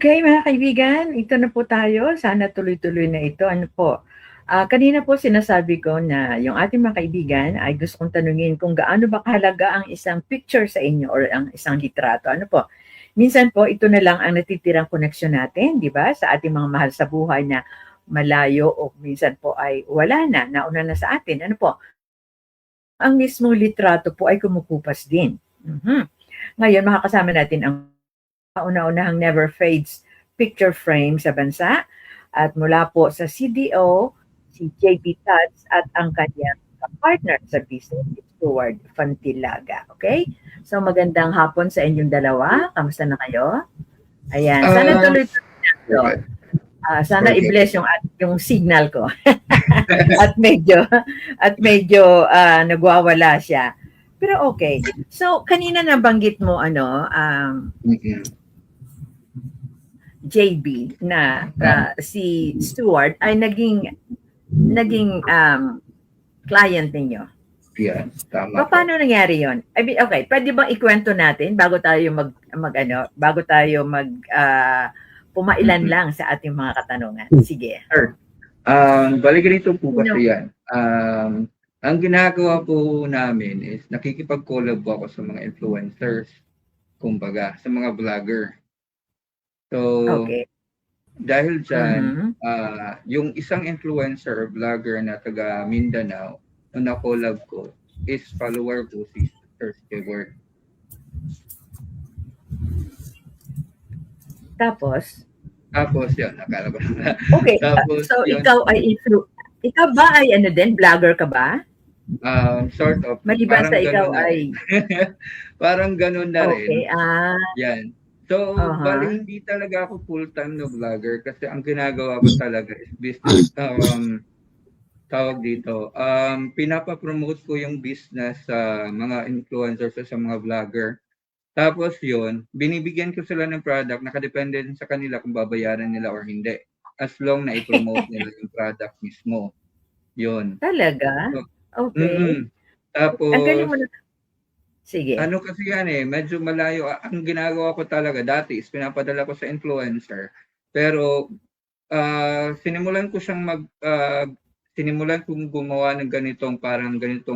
Okay, mga kaibigan, ito na po tayo. Sana tuloy-tuloy na ito. Ano po, kanina po sinasabi ko na yung ating mga kaibigan ay gusto kong tanungin kung gaano ba kahalaga ang isang picture sa inyo or ang isang litrato. Ano po, minsan po ito na lang ang natitirang koneksyon natin, di ba? Sa ating mga mahal sa buhay na malayo o minsan po ay wala na, nauna na sa atin. Ano po, ang mismong litrato po ay kumukupas din. Ngayon, makakasama natin ang kauna-unahang Never Fades picture frame sa bansa at mula po sa CDO, si JP Tats at ang kanyang partner sa business, Stuart Fantilaga. Okay? So magandang hapon sa inyong dalawa. Kamusta na kayo? Ayan. Sana tuloy-tuloy na ito. Sana i-bless yung signal ko. at medyo nagwawala siya. Pero okay. So kanina nabanggit mo JB na si Stuart ay naging client ninyo. Yeah, tama. Paano nangyari 'yon? Okay, pwede bang ikwento natin bago tayo pumailan lang sa ating mga katanungan. Sige. Sure. Bali ganito po kasi yan. Ang ginagawa po namin is nakikipag-collab po ako sa mga influencers, kumbaga, sa mga vlogger. So, Okay. dahil dyan, yung isang influencer or vlogger na taga Mindanao na collab ko is follower po si Sir Stewart. Tapos yun, nakala ko na. Okay. So yun, ikaw ba ay vlogger ka ba? Sort of. Maliban sa ikaw ay parang ganun na rin. Okay. Yan. So, bali hindi talaga ako full-time na vlogger kasi ang ginagawa ko talaga is business. Tawag dito. Pinapapromote ko yung business sa mga influencers sa mga vlogger. Tapos yun, binibigyan ko sila ng product, nakadepende sa kanila kung babayaran nila or hindi. As long na i-promote nila yung product mismo. Yun. Talaga? So, okay. Tapos, ang galing mo na. Sige. Ano kasi yan medyo malayo. Ang ginagawa ko talaga dati is pinapadala ko sa influencer. Pero, sinimulan kong gumawa ng ganitong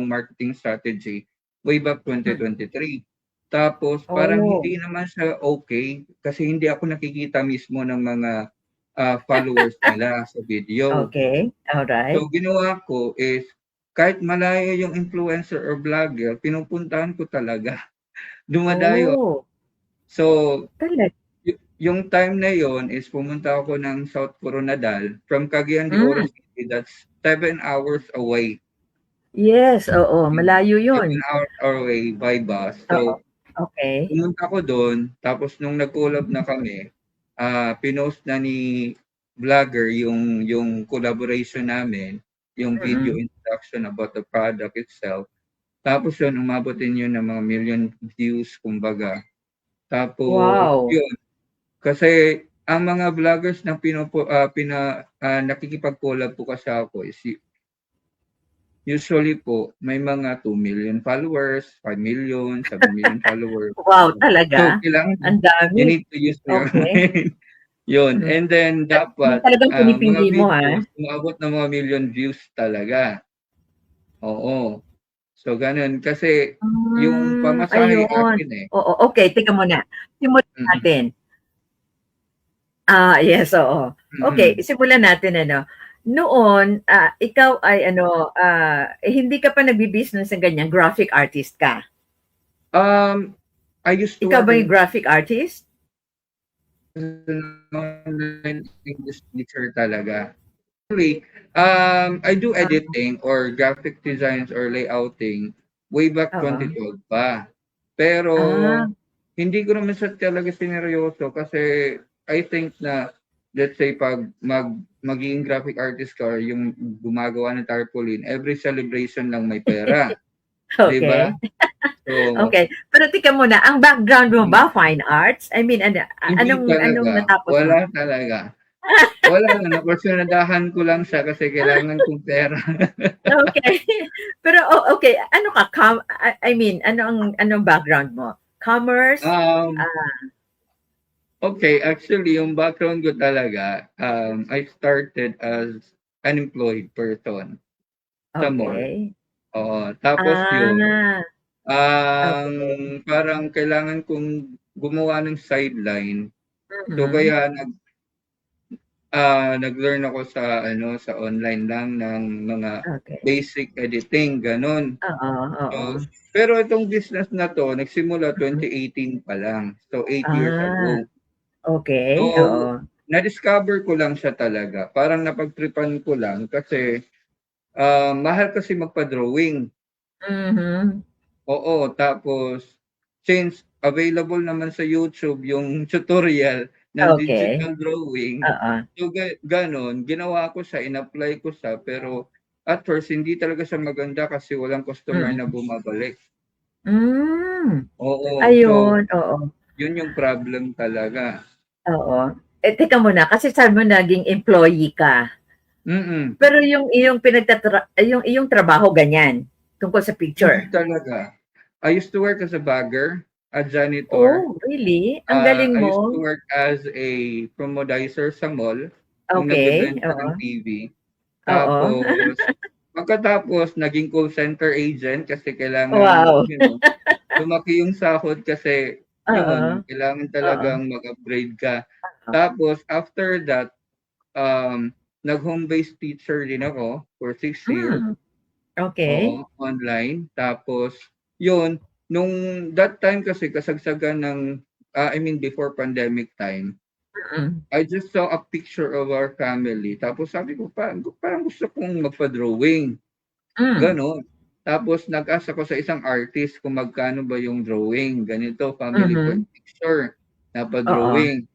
marketing strategy way back 2023. Tapos parang hindi naman siya okay kasi hindi ako nakikita mismo ng mga followers nila sa video. Okay, alright. So ginawa ko is kahit malayo yung influencer or vlogger, pinupuntahan ko talaga. Dumadayo. So yung time na yon is pumunta ako ng South Coronadal from Cagayan de Oro City. That's 7 hours away. Yes, oo. Malayo yun. 7 hours away by bus. So, okay. Pumunta ko doon. Tapos nung nag-collab na kami, pinost na ni vlogger yung collaboration namin, yung video introduction about the product itself. Tapos yun, umabotin yun ng mga million views, kumbaga. Tapos, yun. Kasi ang mga vloggers na nakikipag-collab po kasi ako is usually po may mga 2 million followers, 5 million, 7 million followers. Wow, talaga? So, ang dami. You need to use your mind. Yun. And then, dapat talagang pinipili mga mo, videos, umabot ng mga million views talaga. Oo. So, ganun. Kasi, yung pamasahe akin Oo, okay. Teka muna. Simulan natin. Yes, oo. Okay, simulan natin Noon, ikaw ay hindi ka pa nagbi-business ng ganyan, graphic artist ka? I used to Ikaw ba yung graphic artist? English teacher talaga. Actually, I do editing or graphic designs or layouting way back 2012 pa. Pero, hindi ko naman siya talaga sineryoso kasi I think na, let's say, pag magiging graphic artist ka or yung gumagawa ng tarpaulin, every celebration lang may pera. Okay. Diba? So, okay. Pero tika muna, ang background mo ba fine arts? I mean, anong natapos mo? Wala talaga. Wala na, naporsyonadahan ko lang siya kasi kailangan kong pera. Okay. Pero okay, ano ka? I mean, anong background mo? Commerce? Okay, actually, yung background ko talaga, I started as unemployed person sa mall. Okay. Oo, tapos yun, Ah, ang okay. parang kailangan kong gumawa ng sideline. So Mhm. kaya nag-learn ako sa ano, sa online lang ng mga Okay. basic editing, gano'n. Oo, oo. So, pero itong business na 'to nagsimula Mhm. 2018 pa lang. So, 8 years Ah, ago. So, okay, oo. na-discover ko lang siya talaga. Parang napagtripan ko lang kasi, mahal kasi magpa-drawing. Mhm. Oo, tapos since available naman sa YouTube yung tutorial ng Okay, digital drawing, oo. so gano'n, ginawa ko siya, in-apply ko siya, pero at first hindi talaga siya maganda kasi walang customer na Mm. bumabalik. Hmm, Oo, so ayun, oo, yun yung problem talaga. oo. Eh, teka muna kasi sabi mo naging employee ka, Mm, pero yung iyong yung iyong trabaho ganyan, tungkol sa hindi picture? talaga. I used to work as a bagger, a janitor. Oh, really? Ang galing I used to mo. work as a promodizer sa mall, yung Okay, nagbebenta ng oo, TV. oo. Tapos, pagkatapos naging call center agent kasi kailangan, Wow, lumaki yung sahod kasi oo, yun, kailangan oo, talagang mag-upgrade ka. oo. Tapos, after that, nag-home based teacher din ako for 6 years. Hmm, okay. Oo, online. Tapos, yun, nung that time kasi kasagsagan ng, I mean before pandemic time, Mm, I just saw a picture of our family. Tapos sabi ko, parang gusto kong magpa-drawing. hmm, Gano'n. Tapos nag-ask ako sa isang artist kung magkano ba yung drawing, ganito, family mhm, portrait picture, oo. napa-drawing.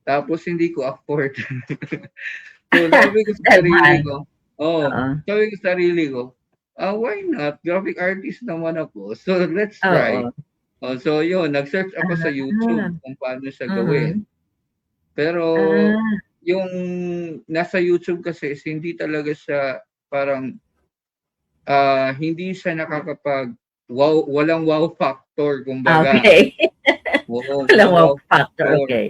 Tapos hindi ko afford. So sabi ko sa Dahil sarili mahal, ko, oh, oo, sabi ko sa sarili ko, why not? Graphic artist naman ako. So let's try. oo. Oh, so yun, nag-search ako sa YouTube Ah, kung paano siya gawin. mhm. Pero Ah, yung nasa YouTube kasi is hindi talaga siya parang hindi siya nakakapag-wow, walang wow factor kumbaga. okey. Oo, Walang walang wow wow factor, factor. okey.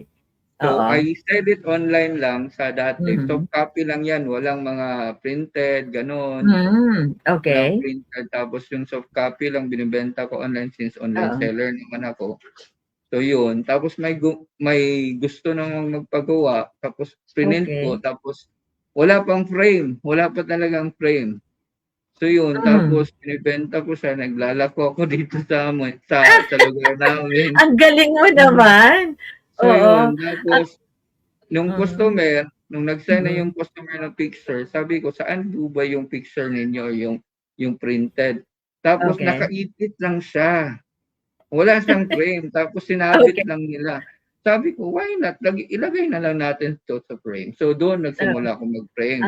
So, Oo, I said it online lang sa dati. mhm. Soft copy lang 'yan, walang mga printed, gano'n. Hmm, Walang okey. printed. Tapos yung soft copy lang binebenta ko online since online Oo, seller naman ako. So, yun. Tapos may gusto namang magpagawa, tapos prinint ko, okey. tapos wala pang frame, wala pa talagang frame. So yun, Hmm. tapos binebenta ko siya, naglalako ako dito sa lugar namin. Ang galing mo Mm. naman. So Oo, yun, at tapos mhm, nung nag-send na mm. yung customer ng picture, sabi ko, "Saan po ba yung picture ninyo, yung printed?" Tapos Okey, nakaipit lang siya, wala siyang frame, tapos sinabit okey, lang nila. Sabi ko, "Why not, ilagay na lang natin 'to sa frame." So dun oo. nagsimula akong mag-frame.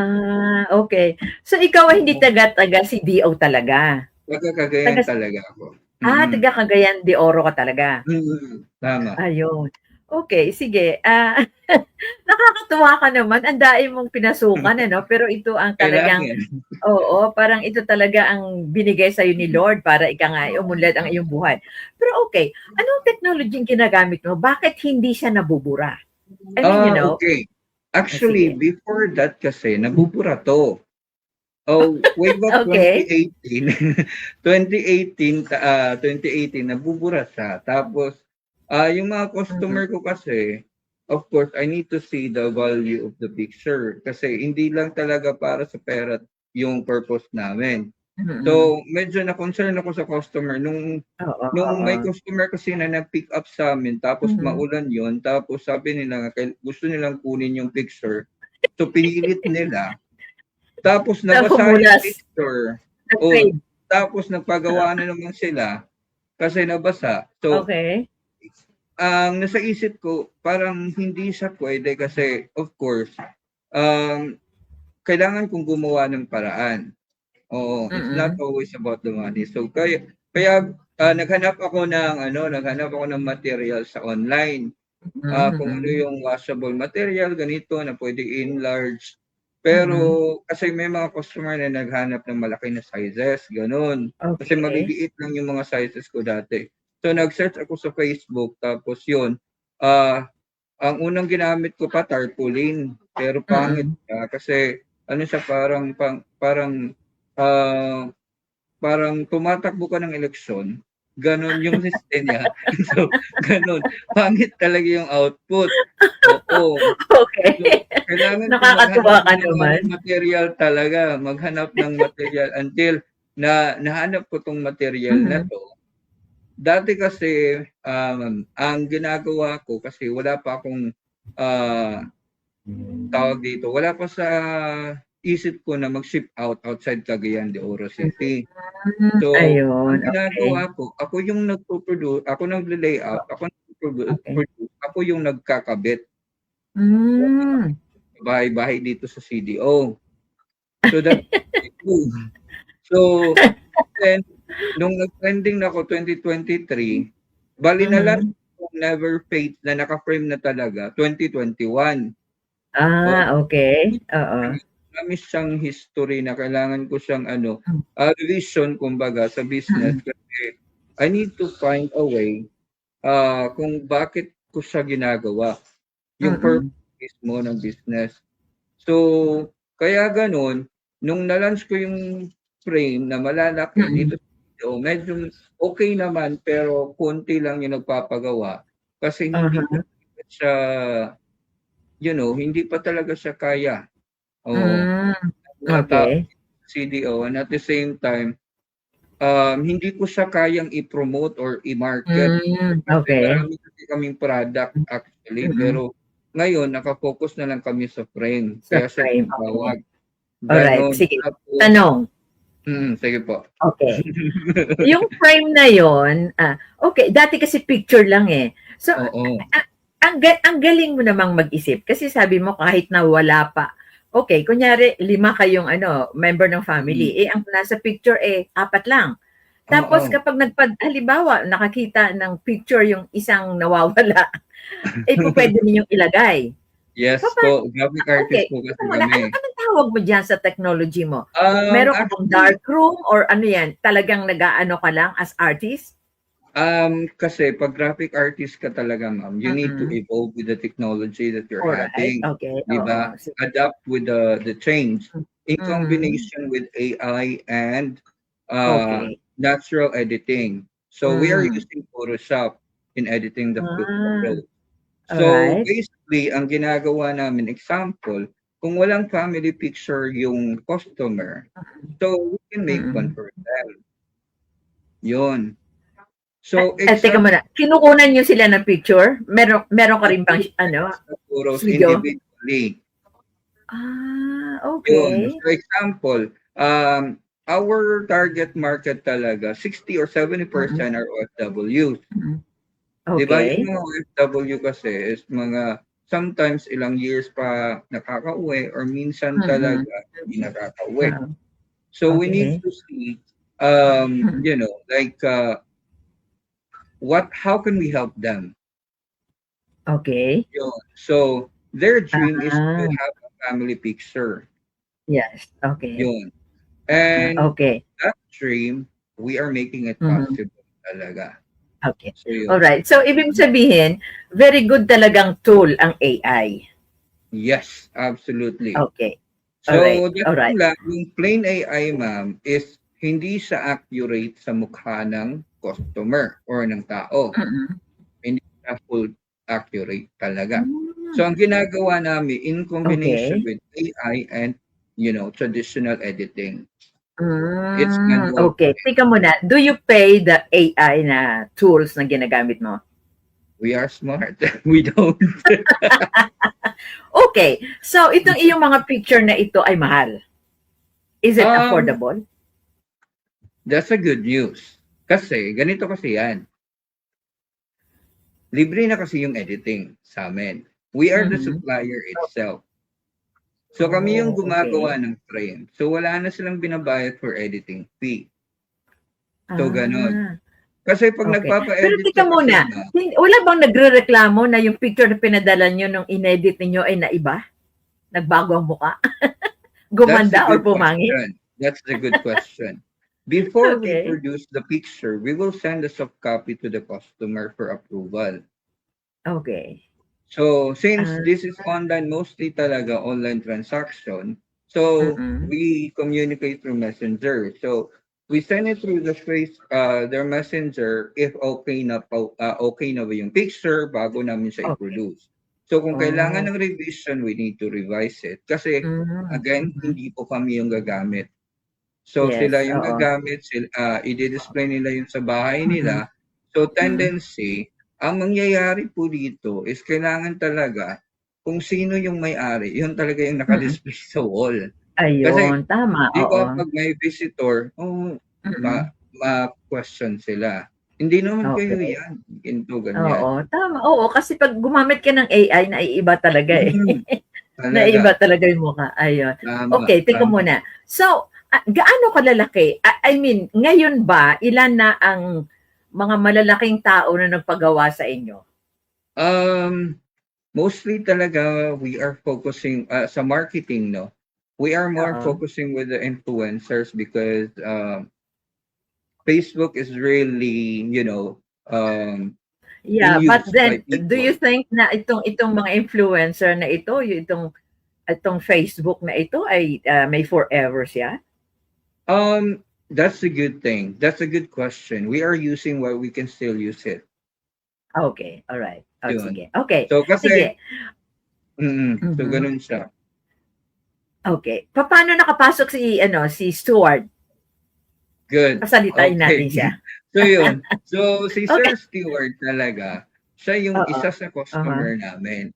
Okey. So ikaw ay hindi Oo, taga CDO talaga? taga Cagayan Taga talaga ako. Mm, taga Cagayan de Oro ka talaga? tama. Ayun. Okey, sige, nakakatuwa ka naman, ang dami mong pinasukan ano, pero ito ang talagang Kailangan. oo, parang ito talaga ang binigay sa'yo ni Lord para ika nga ay umunlad ang iyong buhay. Pero okey, anong technology ang ginagamit mo? Bakit hindi siya nabubura? I mean, Okay. Actually, sige. before that kasi nabubura 'to. Oh, way back Okey. 2018, 2018 nabubura siya. Tapos, yung mga Mhm, customer ko kasi, of course, I need to see the value of the picture kasi hindi lang talaga para sa pera yung purpose namin. mm. So, medyo na-concern ako sa customer Oo, nung may oo. customer kasi na nag-pick up sa'min tapos Mhm. maulan yon, tapos sabi nila nga gusto nilang kunin yung picture. So, pinilit nila, tapos nabasa yung Namumulas, picture. Oh, nag-fade. tapos nagpagawa na naman sila kasi nabasa. So, Okey. ang nasa isip ko parang hindi siya puwede kasi of course, um, kailangan kong gumawa ng paraan. Oo, it's not Mm, always about the money. So kaya naghanap ako ng material sa online. mm, Kung ano mm. yung washable material, ganito na pwede enlarge. Mm. Pero kasi may mga customer na naghanap ng malaki na sizes, gano'n. Kasi Okey. maliliit lang yung mga sizes ko dati. So nag-search ako sa Facebook, tapos yun, ah ang unang ginamit ko pa tarpaulin, pero pangit siya kasi ano siya parang tumatakbo ka ng eleksyon, gano'n yung liste niya. So, gano'n. Pangit talaga yung output. Oo. So, Okay. kailangan ko Nakakatuwa maghanap ka ng naman. material talaga, maghanap ng material until na nahanap ko 'tong material na 'to. Dati kasi, ang ginagawa ko kasi wala pa akong, ah, tawag dito, wala pa sa isip ko na mag-ship out outside Cagayan de Oro City. So, ang Ayun, okay. ginagawa ko, ako yung ako nagle-layout, ako Okay. nagpo-produce, ako yung nagkakabit Hmm. sa bahay-bahay dito sa CDO. So, that's what I do. So, then, nung nag-trending na ako 2023, bali na-launch yung Never Fade na naka-frame na talaga 2021. Oo. Okay, oo. Marami siyang history na kailangan ko siyang revision kumbaga sa business kasi I need to find a way kung bakit ko siya ginagawa, yung purpose mismo ng business. So, kaya gano'n, nung na-launch ko yung frame na malalaki dito sa video, medyo okay naman pero konti lang yung nagpapagawa kasi hindi pa talaga siya, hindi pa talaga siya kaya. Oo. Mga tao Okay. CDO and at the same time, hindi ko siya kayang i-promote or i-market. Kasi Okay. marami kasi kaming product actually, pero ngayon naka-focus na lang kami sa frame. Sa Kaya siya frame, okay. tinatawag. Alright, Gano'n. sige. Tapos Tanong. sige po. Okay. Yung frame na yon, okay, dati kasi picture lang eh. So, Oo. ang galing mo namang mag-isip kasi sabi mo kahit na wala pa. Okay, kunyari 5 kayong member ng family, ang nasa picture 4 lang. Tapos Oo. kapag halimbawa nakakita ng picture yung isang nawawala, pwede ninyong ilagay. Yes Papaano? po, graphic artist Okay, po teka kasi muna, kami. anong tawag mo diyan sa technology mo? Meron ka bang Actually, dark room or ano yan, talagang nag-aano ka lang as artist? kasi 'pag graphic artist ka talaga, ma'am, you need to evolve with the technology that you're Alright, having, okay, 'di oo, ba? sige. Adapt with the change in Mhm, combination with AI and okay. natural editing. So we are Hmm, using Photoshop in editing the ah, photos. So alright. basically, ang ginagawa namin, example, kung walang family picture yung customer, so we can make one Mm. for them. Yun. So Teka example, muna, kinukunan niyo sila ng picture? Meron ka rin bang sa photos studio? individually. Yun. Okay. So example, our target market talaga, 60 or 70% are OFWs. Mm. 'Di ba yung Okay. mga OFW kasi is mga sometimes ilang years pa nakakauwi or minsan Mm. talaga hindi nakakauwi. Oo, So we need okay. to see, like, how can we help them? Okay. Yun. So their dream is to Ah, have a family picture. yes, okay. Yun. And Okay. that dream, we are making it Mhm. possible talaga. Okay. So yun. Alright. So, ibig sabihin, very good talagang tool ang AI. Yes, absolutely. Okay. Alright. So that Alright. lang, yung plain AI, ma'am, is hindi siya accurate sa mukha ng customer or ng tao. Mm. Hindi siya full accurate talaga. Hmm. So ang ginagawa namin in combination Okay. with AI and traditional editing, it's Okay. Teka muna, do you pay the AI na tools na ginagamit mo? we are smart. We don't. Okay. So, itong iyong mga picture na ito ay mahal. Is it Um, affordable? that's a good news. Kasi, ganito kasi yan. Libre na kasi yung editing sa amin. We are the Mhm. supplier itself. So kami yung Oh, gumagawa okay. ng frame. So wala na silang binabayad for editing fee. So ganun. Ah, Kasi pag okay. Pero nagpapa-edit teka ka kasi muna, na, wala bang nagrereklamo na yung picture na pinadala nyo nung inedit ninyo ay naiba? Nagbago ang mukha? that's the Gumanda or good pumangit? question. That's the good question. Before we Okay. produce the picture, we will send a soft copy to the customer for approval. Okay. So, since Ah, this is online, mostly talaga online transaction, so mm. we communicate through Messenger. So, we send it through their Messenger if okay na ba yung picture bago namin siya Okay. i-produce. So, kung kailangan Oh. ng revision, we need to revise it. Kasi, again, Mhm. hindi po kami yung gagamit. So, sila Yes, yung oo. gagamit, i-display nila yung sa bahay Mhm, nila. So, mm. tendency, ang mangyayari po dito is kailangan talaga kung sino yung may-ari, yun talaga yung Mm. naka-display sa wall. Kasi, Ayun, tama, 'di oo. ba pag may visitor, Mm. ma-question sila. Hindi naman kayo Okey. yan, ganito, ganyan. Oo, tama. Oo, kasi 'pag gumamit ka ng AI naiiba talaga, eh. Mm, talaga. Naiiba talaga yung mukha, ayun. Tama, Okey, teka tama. muna. So, gaano kalalaki, I mean, ngayon ba ilan na ang mga malalaking tao na nagpagawa sa inyo? Um, Mostly talaga we are focusing sa marketing, no? We are more Oo. focusing with the influencers because Facebook is really, in Yeah, but use by then do you people. think na itong mga influencer na ito, yung itong Facebook na ito ay, may forever siya? That's a good thing. That's a good question. We are using what we can still use it. Okay, alright. Oh, Yun. sige. Okay, So kasi, sige. so Mhm. ganun siya. Okay. Papaano nakapasok si Stuart? Good. Pasalitain Okay. natin siya. So yun. So si Okay. Sir Stewart talaga, siya yung Oo. isa sa Uh-huh. customer namin.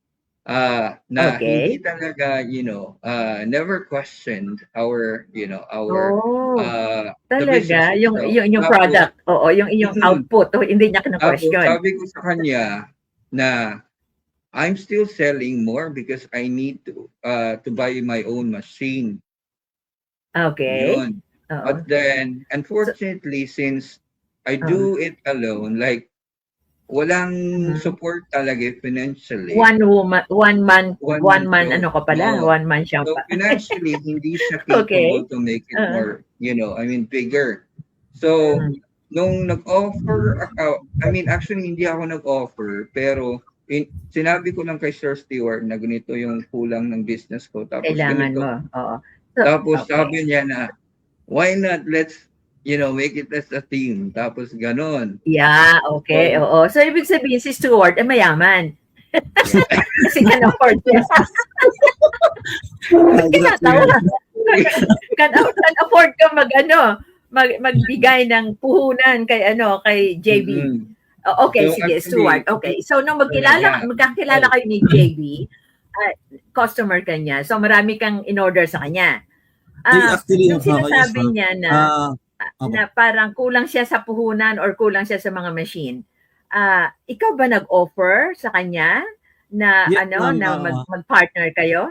Na hindi Okay. talaga, never questioned our Oh, the business talaga? Yung itself. yung yung Tapos, product, oo, yung iyong mm, output, oh, hindi niya tapos kino-question? sabi ko sa kanya na I'm still selling more because I need to buy my own machine. Okay. Yun. Oo. But then, So unfortunately, since I oo. do it alone, like, walang Mhm. support talaga financially. One woman, One one man man show. ano ka pala, Oo. one man siya So, pa. financially, hindi siya capable Okay. to make it Oo. more, bigger. So, Mm. nung nag-offer actually, hindi ako nag-offer, pero sinabi ko lang kay Sir Stewart na ganito yung kulang ng business ko, tapos Kailangan ganito. mo, oo. So Tapos okay. sabi niya na, why not, let's, make it as a team. Tapos ganon. Yeah, okay, So, oo. So ibig sabihin si Stuart ay mayaman? yeah. Kasi can-afford niya. Ba't Good kinatawa? afternoon. Can afford ka magbigay ng puhunan kay JB. Mm-mm. Okay, So sige, Stuart. actually, Okay. So nung yeah. magkakilala kayo ni JB, customer ka niya. So marami kang in-order sa kanya. Ay, actually, Nung yes, sinasabi ma'am. niya Opo. na parang kulang siya sa puhunan or kulang siya sa mga machine, ikaw ba nag-offer sa kanya na Yes, ma'am. mag-partner kayo?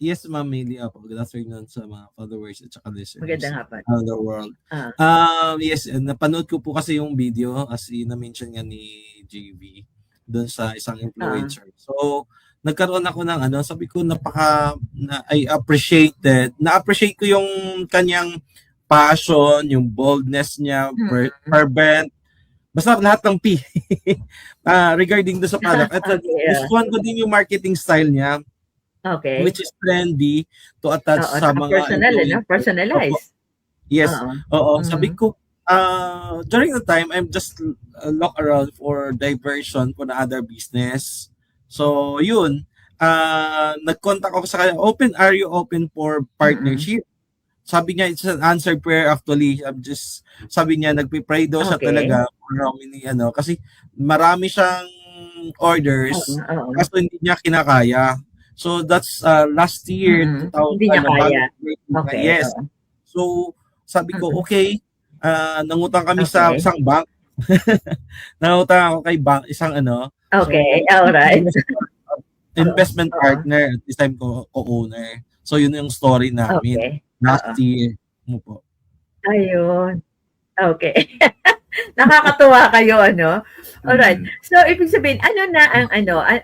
Yes, ma'am, mainly. Opo. Good afternoon sa mga followers at saka listeners Magandang hapon. around the world. Ah, Yes, napanood ko po kasi yung video as na-mention nga ni JV doon sa isang ah, influencer. So, nagkaroon ako ng sabi ko na-appreciate ko yung kanyang passion, yung boldness niya, mm. fervent, basta lahat ng P regarding do sa product. At Yeah. gustuhan ko din yung marketing style niya, Okay. which is trendy to attach Oo, sa saka mga personal, eh, 'no? influencers. Opo, Personalize. yes. Oo. Oo, sabi Mhm. ko, during the time, I'm just look around for diversion for the other business. So, yun, nag-contact ako sa kanya, are you open for Mm. partnership? Sabi niya, it's an answered prayer actually. Sabi niya, nagpipray daw siya Okay. talaga for how many, kasi marami siyang Oo, orders, oo. kaso hindi niya kinakaya. So that's last year, Hindi niya bago kaya. birthday. Okay, Yes. oo. So sabi ko, Mm. okay, nangutang kami sa Okay. isang bank. Nangutang ako kay bank, isang Okay, so alright. Oo, investment oo. partner, this time co-owner. So yun yung story namin Okay. last Oo. year mo po. Ayun. Okay. Nakakatuwa kayo, ano? Alright. Mm. So, ibig sabihin, ano na ang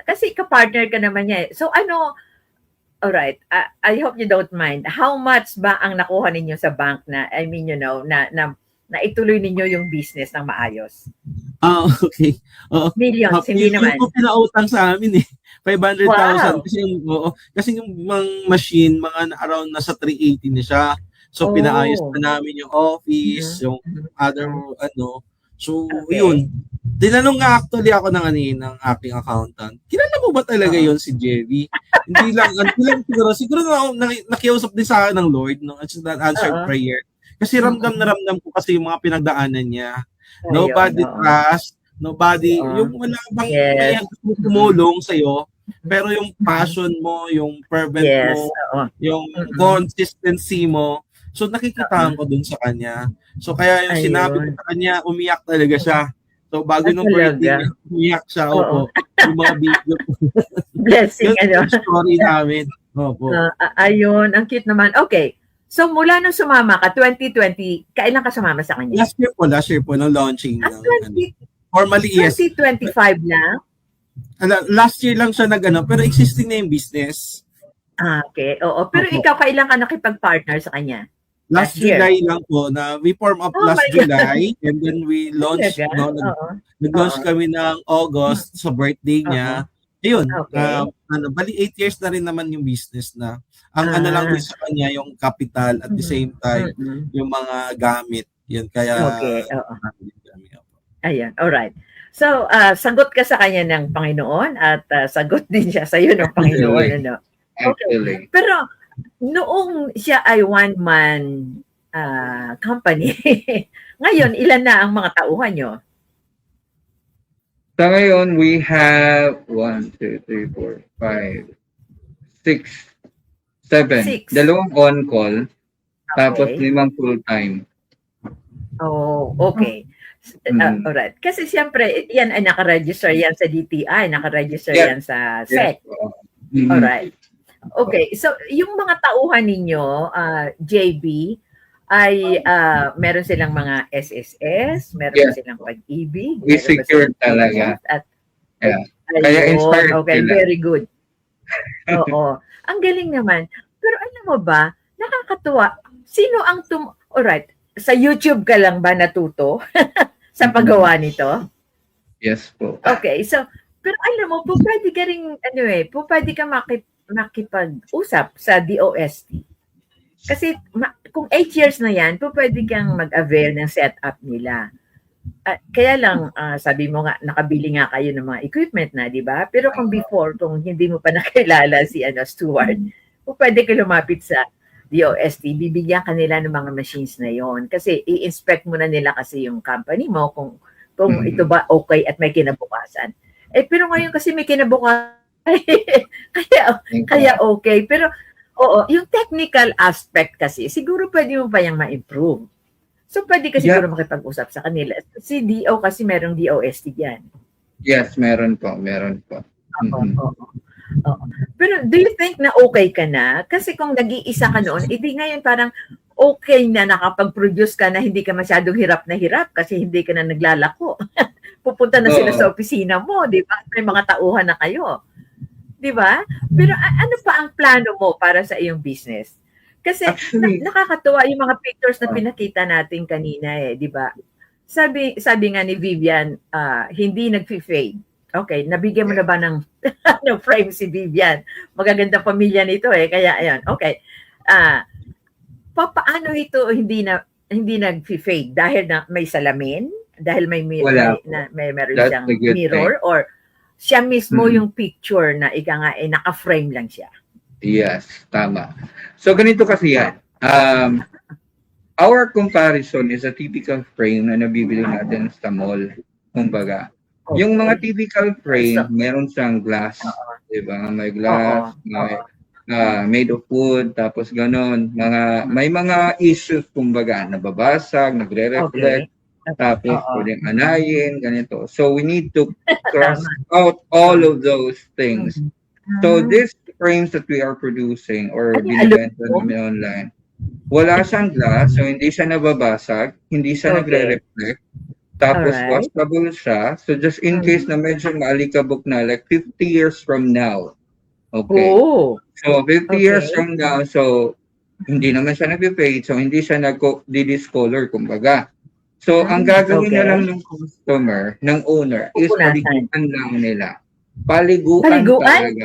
kasi ka-partner ka naman niya, eh. So, alright, I hope you don't mind. How much ba ang nakuha ninyo sa bank na, I mean, na na ituloy ninyo yung business ng maayos? Okay. Oo. Millions, hindi Yung naman. po pinautang sa amin eh. 500,000 Wow. kasi yung mga machine mga around nasa 380 na siya. So pinaayos Oh. na namin yung office, yung Mhm. other ano. So Okay. yun. Tinanong nga actually ako ng aking accountant. Kilala mo ba talaga Oo. yon si Jerry? Hindi lang siguro nakiusap din sa akin ng Lord no, as an answered Oo. prayer. Kasi ramdam na ramdam ko kasi yung mga pinagdaanan niya. Ayun, Nobody oo. trust, nobody, Oo. yung wala bang may Yes. tumulong sa'yo, pero yung passion mo, yung fervent Yes, mo, oo. yung Mm. consistency mo, so nakikitahan ko dun sa kanya. So kaya yung sinabi ko Ayun. sa kanya, umiyak talaga siya. So bago nung Talaga? birthday niya, umiyak siya, Oo. opo. Yung mga video ko. Blessing, Yun yung story namin. Opo. ayun, ang cute naman. Okay. So, mula nung sumama ka, 2020, kailan ka sumama sa kanya? Last year po, nung launching ng 20, formally, yes. 2025 lang? Last year lang siya pero existing na yung business. Okay. Oo. Pero Opo. ikaw, kailan ka nakipag-partner sa kanya? Last year? July lang po na we form up Oh last my God. July and then we launched, Talaga? no, Oo. nag-launch Oo. kami ng August sa birthday niya. Ayun, Okay. bali 8 years na rin naman yung business na. Ang ano lang din sa kanya yung capital at the same time Mm-mm. yung mga gamit. Yun kaya Okay. Oo. Ayan. Alright. So, sagot ka sa kanya ng Panginoon at sagot din siya sa iyo ng Panginoon. Ano? Actually. Pero, noong siya ay one-man company, ngayon, ilan na ang mga tauhan nyo? Sa ngayon, we have 1, 2, 3, 4, 5, 6, 7. Six. Dalawang on-call, tapos Okay. 5 full-time. Oh, okay. Alright. Kasi siyempre, yan ay nakaregister yan sa DTI, nakaregister Yeah. yan sa Yes. SEC. Alright. Okay. So, yung mga tauhan ninyo, JB, ay meron silang mga SSS, meron Yeah. silang pag-ibig. We meron ba secured silang talaga. PF, at, Yeah. ayun, Kaya inspired okay, sila. very good. Oo. Ang galing naman. Pero alam mo ba, nakakatuwa. Sino ang alright, sa YouTube ka lang ba natuto sa paggawa nito? Yes po. Okay, so, pero alam mo, pwede ka rin, pwede ka makipag-usap sa DOST. Kasi kung 8 years na yan, pwede kang mag-avail ng setup nila. Kaya lang, sabi mo nga, nakabili nga kayo ng mga equipment na, di ba? Pero kung before, kung hindi mo pa nakilala si Stuart, pwede ka lumapit sa DOST, bibigyan ka nila ng mga machines na yon. Kasi i-inspect mo na nila kasi yung company mo kung ito ba okay at may kinabukasan. Pero ngayon kasi may kinabukasan. kaya okay. Pero oo, yung technical aspect kasi, siguro pwede mo pa yung ma-improve. So, pwede ka siguro makipag-usap sa kanila. Si DO kasi merong DOST yan. Yes, meron po. Oo. Pero do you think na okay ka na? Kasi kung nag-iisa ka noon, edi ngayon parang okay na nakapag-produce ka na hindi ka masyadong hirap na hirap kasi hindi ka na naglalako. Pupunta na sila sa opisina mo, di ba? May mga tauhan na kayo. Di ba? Pero ano pa ang plano mo para sa iyong business? Kasi nakakatuwa yung mga pictures na pinakita natin kanina di ba? Sabi nga ni Vivian, hindi nag-fade. Okay, nabigyan mo na ba ng frame si Vivian? Magagandang pamilya nito kaya ayan. Okay. Paano ito hindi nag-fade? Dahil na may salamin? Dahil may meron siyang mirror? Or siya mismo yung picture na naka-frame lang siya? Yes, tama. So ganito kasi yan. Our comparison is a typical frame na nabibili natin sa mall. Kumbaga. Okay. Yung mga typical frame, meron siyang glass. Diba? May glass, made of wood, tapos ganon. May mga issues, kumbaga, nababasag, nagre-reflect, tapos pwedeng anayin, ganito. So we need to cross out all of those things. So these frames that we are producing or binibenta namin online, wala siyang glass, so hindi siya nababasag, hindi siya nagre-reflect, tapos washable siya. So just in case na medyo maalikabok na, like 50 years from now. Okay. Oh. So 50 years from now, so hindi naman siya nag-fade, so hindi siya nag-discolor, kumbaga. So, ang gagawin Okay. na lang ng customer, ng owner, is Pupunasan. paliguan lang nila. Paliguan Paliguan? talaga.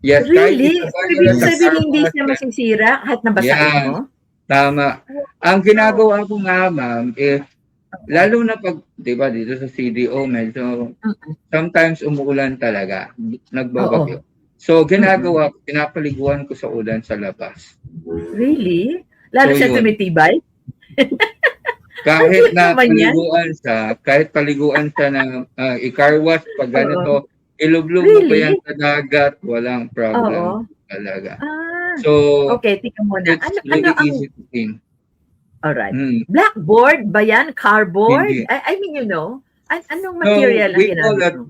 Yes, Really? kahit isa Ibig sa sabihin hindi car siya wash, masisira kahit nabasain yan, mo? tama. Ang ginagawa ko nga, ma'am, is lalo na pag, di ba, dito sa CDO, medyo sometimes umuulan talaga, nagbabagyo. So, ginagawa ko, pinapaliguan ko sa ulan sa labas. Really? Lalo So, siya yun. tumitibay? Kahit Ang na naman yan. paliguan siya na i-car wash, pag ganito, ilublog mo pa Really? yan sa dagat, walang Oo. problem talaga. Ah, So, okay, tingnan mo na. it's Ano really ang, easy to clean. alright. Mm. Blackboard ba yan? Cardboard? Hindi. I mean, you know, anong material ang we call ginamit it mo?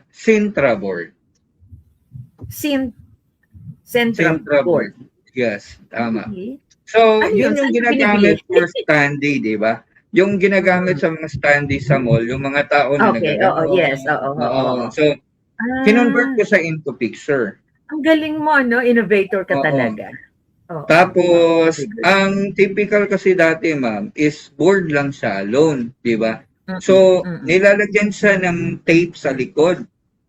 Sintra board. Central Sintra board. board. Yes, tama. Okay. So, Ano yun yun? yung Saan ginagamit binibili? for standee, di ba? Yung ginagamit sa mga standee sa mall, yung mga tao na Okay, nagagano. oo, yes, oo. So, kinonvert ko sa into picture. Ang galing mo, no? Innovator ka Oo. talaga. Oo. Tapos, Very good. ang typical kasi dati, ma'am, is board lang siya alone, di ba? Mm-mm, So, mm-mm. nilalagyan siya ng tape sa likod.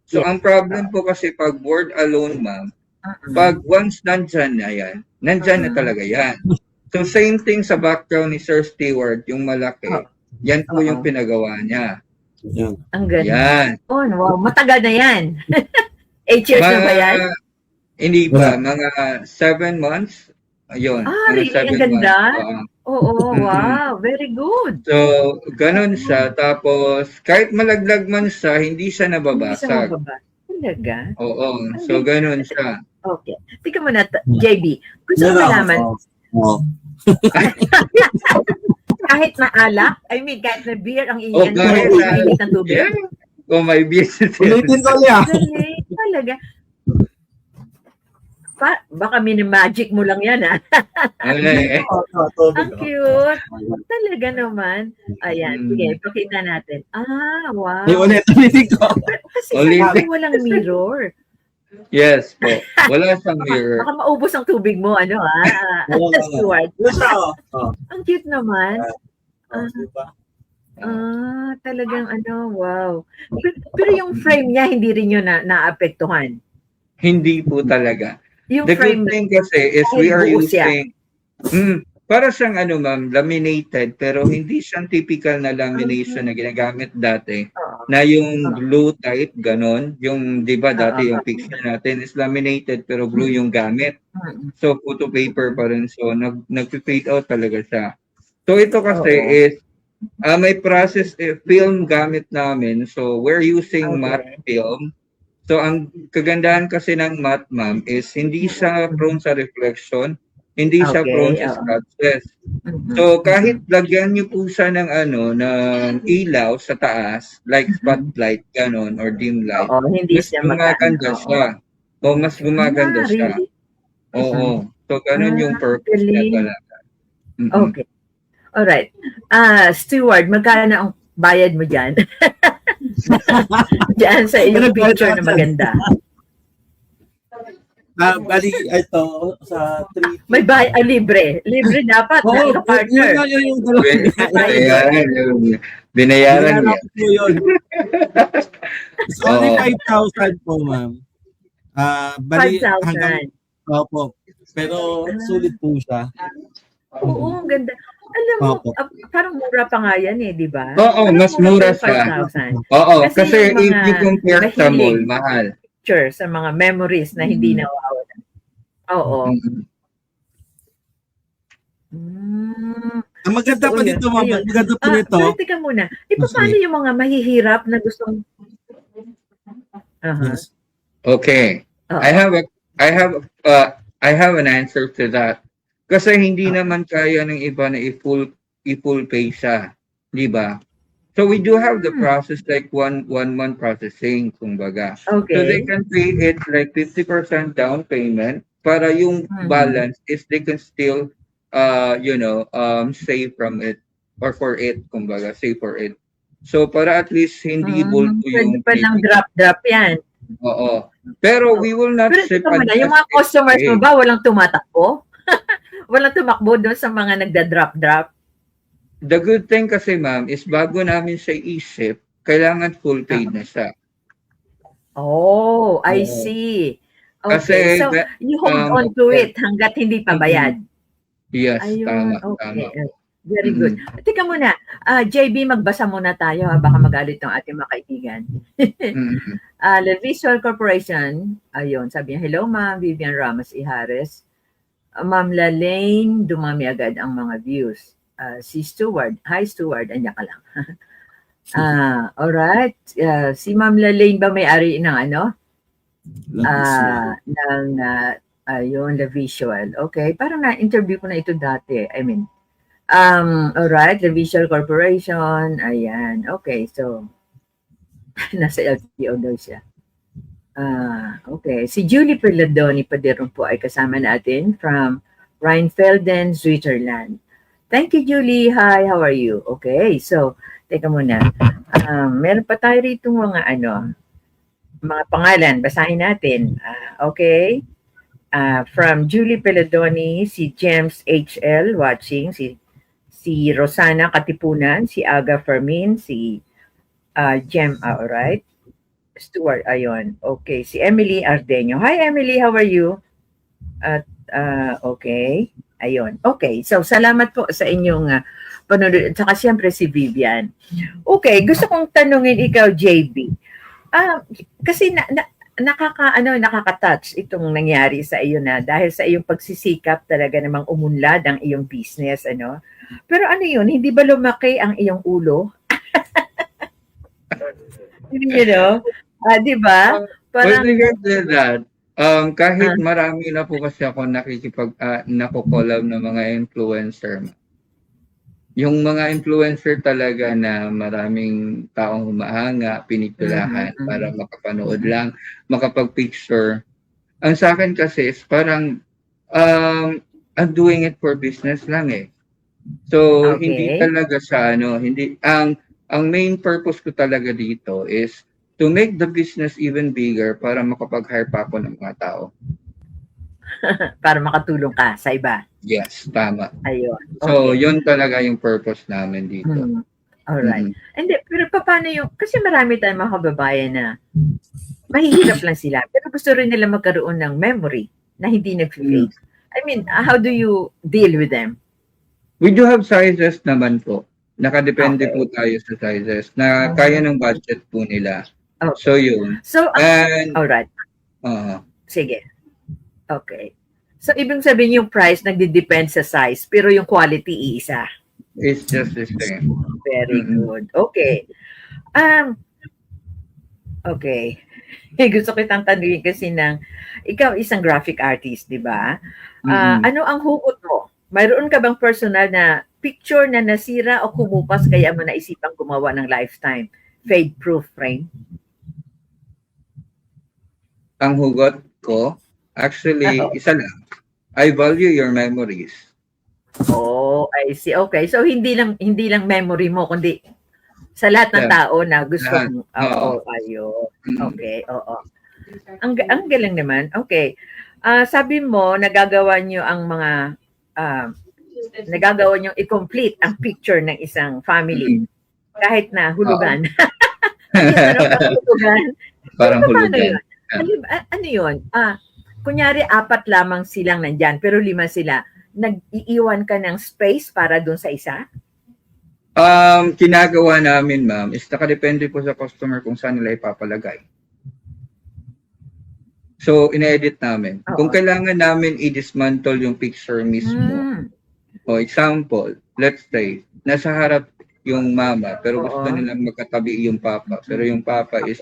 So, Yes. ang problem po kasi pag board alone, ma'am, Mm-mm. pag once nandyan na yan, nandyan na talaga yan. So, same thing sa background ni Sir Stewart, yung malaki. Oh. Yan po yung Oo. pinagawa niya. Yan. Ang galing. Yan. Oh, wow, matagal na yan. 8 years na ba yan? Hindi pa. Mga 7 months. Ayun. Ah, mga really? 7 Ang ganda. months. Oo, wow, very good. So, ganun siya. Tapos, kahit malaglag man siya, hindi siya Hindi sa nababasag. mababa. Talaga? Oo. So, ganun siya. Okay. Tika mo na, JB. Gusto ko Yan lang. malaman, Oo. kahit na alak, I mean, kahit na beer ang Oh, iyan, kahit na- mainit ng tubig. Yeah. Kung may business. Ulitin ko ulit. Galing, talaga. Baka mini-magic mo lang yan, ha? Okay. Ang cute. Talaga naman. Ayan, Mm. sige, pakita natin. Ah, wow. Ulitin ko. Kasi Ulitin. sabi walang mirror. Yes po. Wala siyang mirror. Baka maubos ang tubig mo, ano, ha? Stuart. Yun siya, oh. Ang cute naman. Diba? Talagang ano, wow. Pero yung frame niya, hindi rin yun naapektuhan. Hindi po talaga. Yung The frame, good thing kasi is we are buo siya. using para siyang ano ma'am, laminated pero hindi siyang typical na lamination na ginagamit dati na yung glue type ganon, yung 'di ba dati yung picture natin is laminated pero glue yung gamit. So photo paper pa rin, so nag-fade out talaga siya. So ito kasi is may process film gamit namin, so we're using matte film. So, ang kagandahan kasi ng matte, ma'am, is hindi siya prone sa reflection, hindi siya prone sa scratches. So, kahit lagyan niyo po siya ng ng ilaw sa taas, like spotlight, ganon, or dim light, hindi mas siya gumaganda siya. O, mas gumaganda siya. Really? Oo. So, ganon yung purpose niya talaga. Okay. Alright. Stewart, magkano ang bayad mo dyan? Diyan sa iyong picture na maganda. Bali, ito, sa 3. May libre. Libre dapat. Oo, Na partner. yun yung Binayaran niya. ko yun. It's only 5,000 po, ma'am. Bali, 5,000. Opo. Pero sulit po siya. Oo, ang ganda. Alam mo, parang mura pa nga yan di ba? Oo, mas mura siya. 5,000. Oo, Kasi kasi yung if mga you compare sa mahilig. mall, mahal. Picture sa mga memories na hindi nawawala. Oo. Ang maganda pa dito, ma'am. Ayun. Ang maganda pa dito. Pero teka muna. Paano yung mga mahihirap na gustong... Yes. Okay. I have an answer to that. Kasi hindi naman kaya ng iba na i-full pay siya, 'di ba? So we do have the process like one month processing, kumbaga. Okay. So they can pay it like 50% down payment para yung balance is they can still save from it or for it, kumbaga, save for it. So para at least hindi bulto yung pwede lang drop yan. Oo. Pero we will not Pero ship ito muna, yung mga customers mo ba walang tumatakbo? Walang tumakbo doon sa mga nagda-drop? The good thing kasi ma'am is bago namin siya isip, kailangan full paid na siya. Oh, I Oo. see. Okay, Kasi so you hold on to it hangga't hindi pa bayad. Yes, Ayun, tama, tama okay. po. Very good. Teka muna, JB, magbasa muna tayo, baka magalit ng ating mga kaibigan. Mm. The Visual Corporation, ayun, sabi niya, hello ma'am, Vivian Ramos Ihares. Ma'am Lalaine, dumami agad ang mga views. Si Steward, hi Steward, anya ka lang. Alright, si Ma'am Lalaine ba may-ari ng ano? Ayun, the visual. Okay, parang na-interview ko na ito dati. I mean, alright, the Visual Corporation. Ayan, okay, so, nasa LTO daw siya. Okay, si Julie Perladoni Paderon po ay kasama natin from Rheinfelden, Switzerland. Thank you, Julie. Hi, how are you? Okay, so, teka muna. Meron pa tayo rito mga mga pangalan. Basahin natin. Okay. From Julie Peladoni, si James HL watching, si Rosana Katipunan, si Aga Fermin, si Jem, alright. Stuart, ayun. Okay, si Emily Ardeño. Hi Emily, how are you? Okay. Ayun. Okay, so salamat po sa inyong panonood. At saka siyempre si Vivian. Okay, gusto kong tanungin ikaw, JB. Kasi nakaka-touch itong nangyari sa iyo na dahil sa iyong pagsisikap talaga namang umunlad ang iyong business, ano? Pero ano yun, hindi ba lumaki ang iyong ulo? You know? Di ba? With regard to that, kahit marami na po kasi ako nakokolab ng mga influencer. Yung mga influencer talaga na maraming taong humahanga, pinikulahan para makapanood lang, makapag-picture. Ang sa akin kasi is parang I'm doing it for business lang eh. So hindi talaga sa hindi ang main purpose ko talaga dito is to make the business even bigger para makapag-hire pa ako ng mga tao. Para makatulong ka sa iba. Yes, tama. Ayun. Okay. So, yun talaga yung purpose namin dito. Alright. And pero paano yung, kasi marami tayong mga kababayan na mahihirap lang sila, pero gusto rin nila magkaroon ng memory na hindi nag-fade. I mean, how do you deal with them? We do have sizes naman po. Nakadepende po tayo sa sizes na kaya ng budget po nila. Okay. So, yun. So, alright. Sige. Okay. So, ibig sabihin yung price nagdi-depend sa size, pero yung quality iisa. It's just the same. Very good. Okay. Okay. Gusto kitang tanungin kasi ikaw isang graphic artist, di ba? Ano ang hugot mo? Mayroon ka bang personal na picture na nasira o kumupas kaya mo naisipang gumawa ng lifetime fade-proof frame? Ang hugot ko, actually, isa lang. I value your memories. Oh, I see. Okay. So hindi lang memory mo kundi sa lahat ng tao na gusto mo. Ayun. Okay, oo. Ang galing naman. Okay. Sabi mo nagagawa niyo ang mga nagagawa niyo i-complete ang picture ng isang family kahit na hulugan. Hulugan. Parang hulugan. Ano yun? Kunyari, 4 lamang silang nandyan, pero 5 sila. Nag-iiwan ka ng space para dun sa isa? Kinagawa namin, ma'am, is nakadepende po sa customer kung saan nila ipapalagay. So, ine-edit namin. Kung kailangan namin i-dismantle yung picture mismo, o example, let's say, nasa harap yung mama, pero gusto nilang magkatabi yung papa, pero yung papa is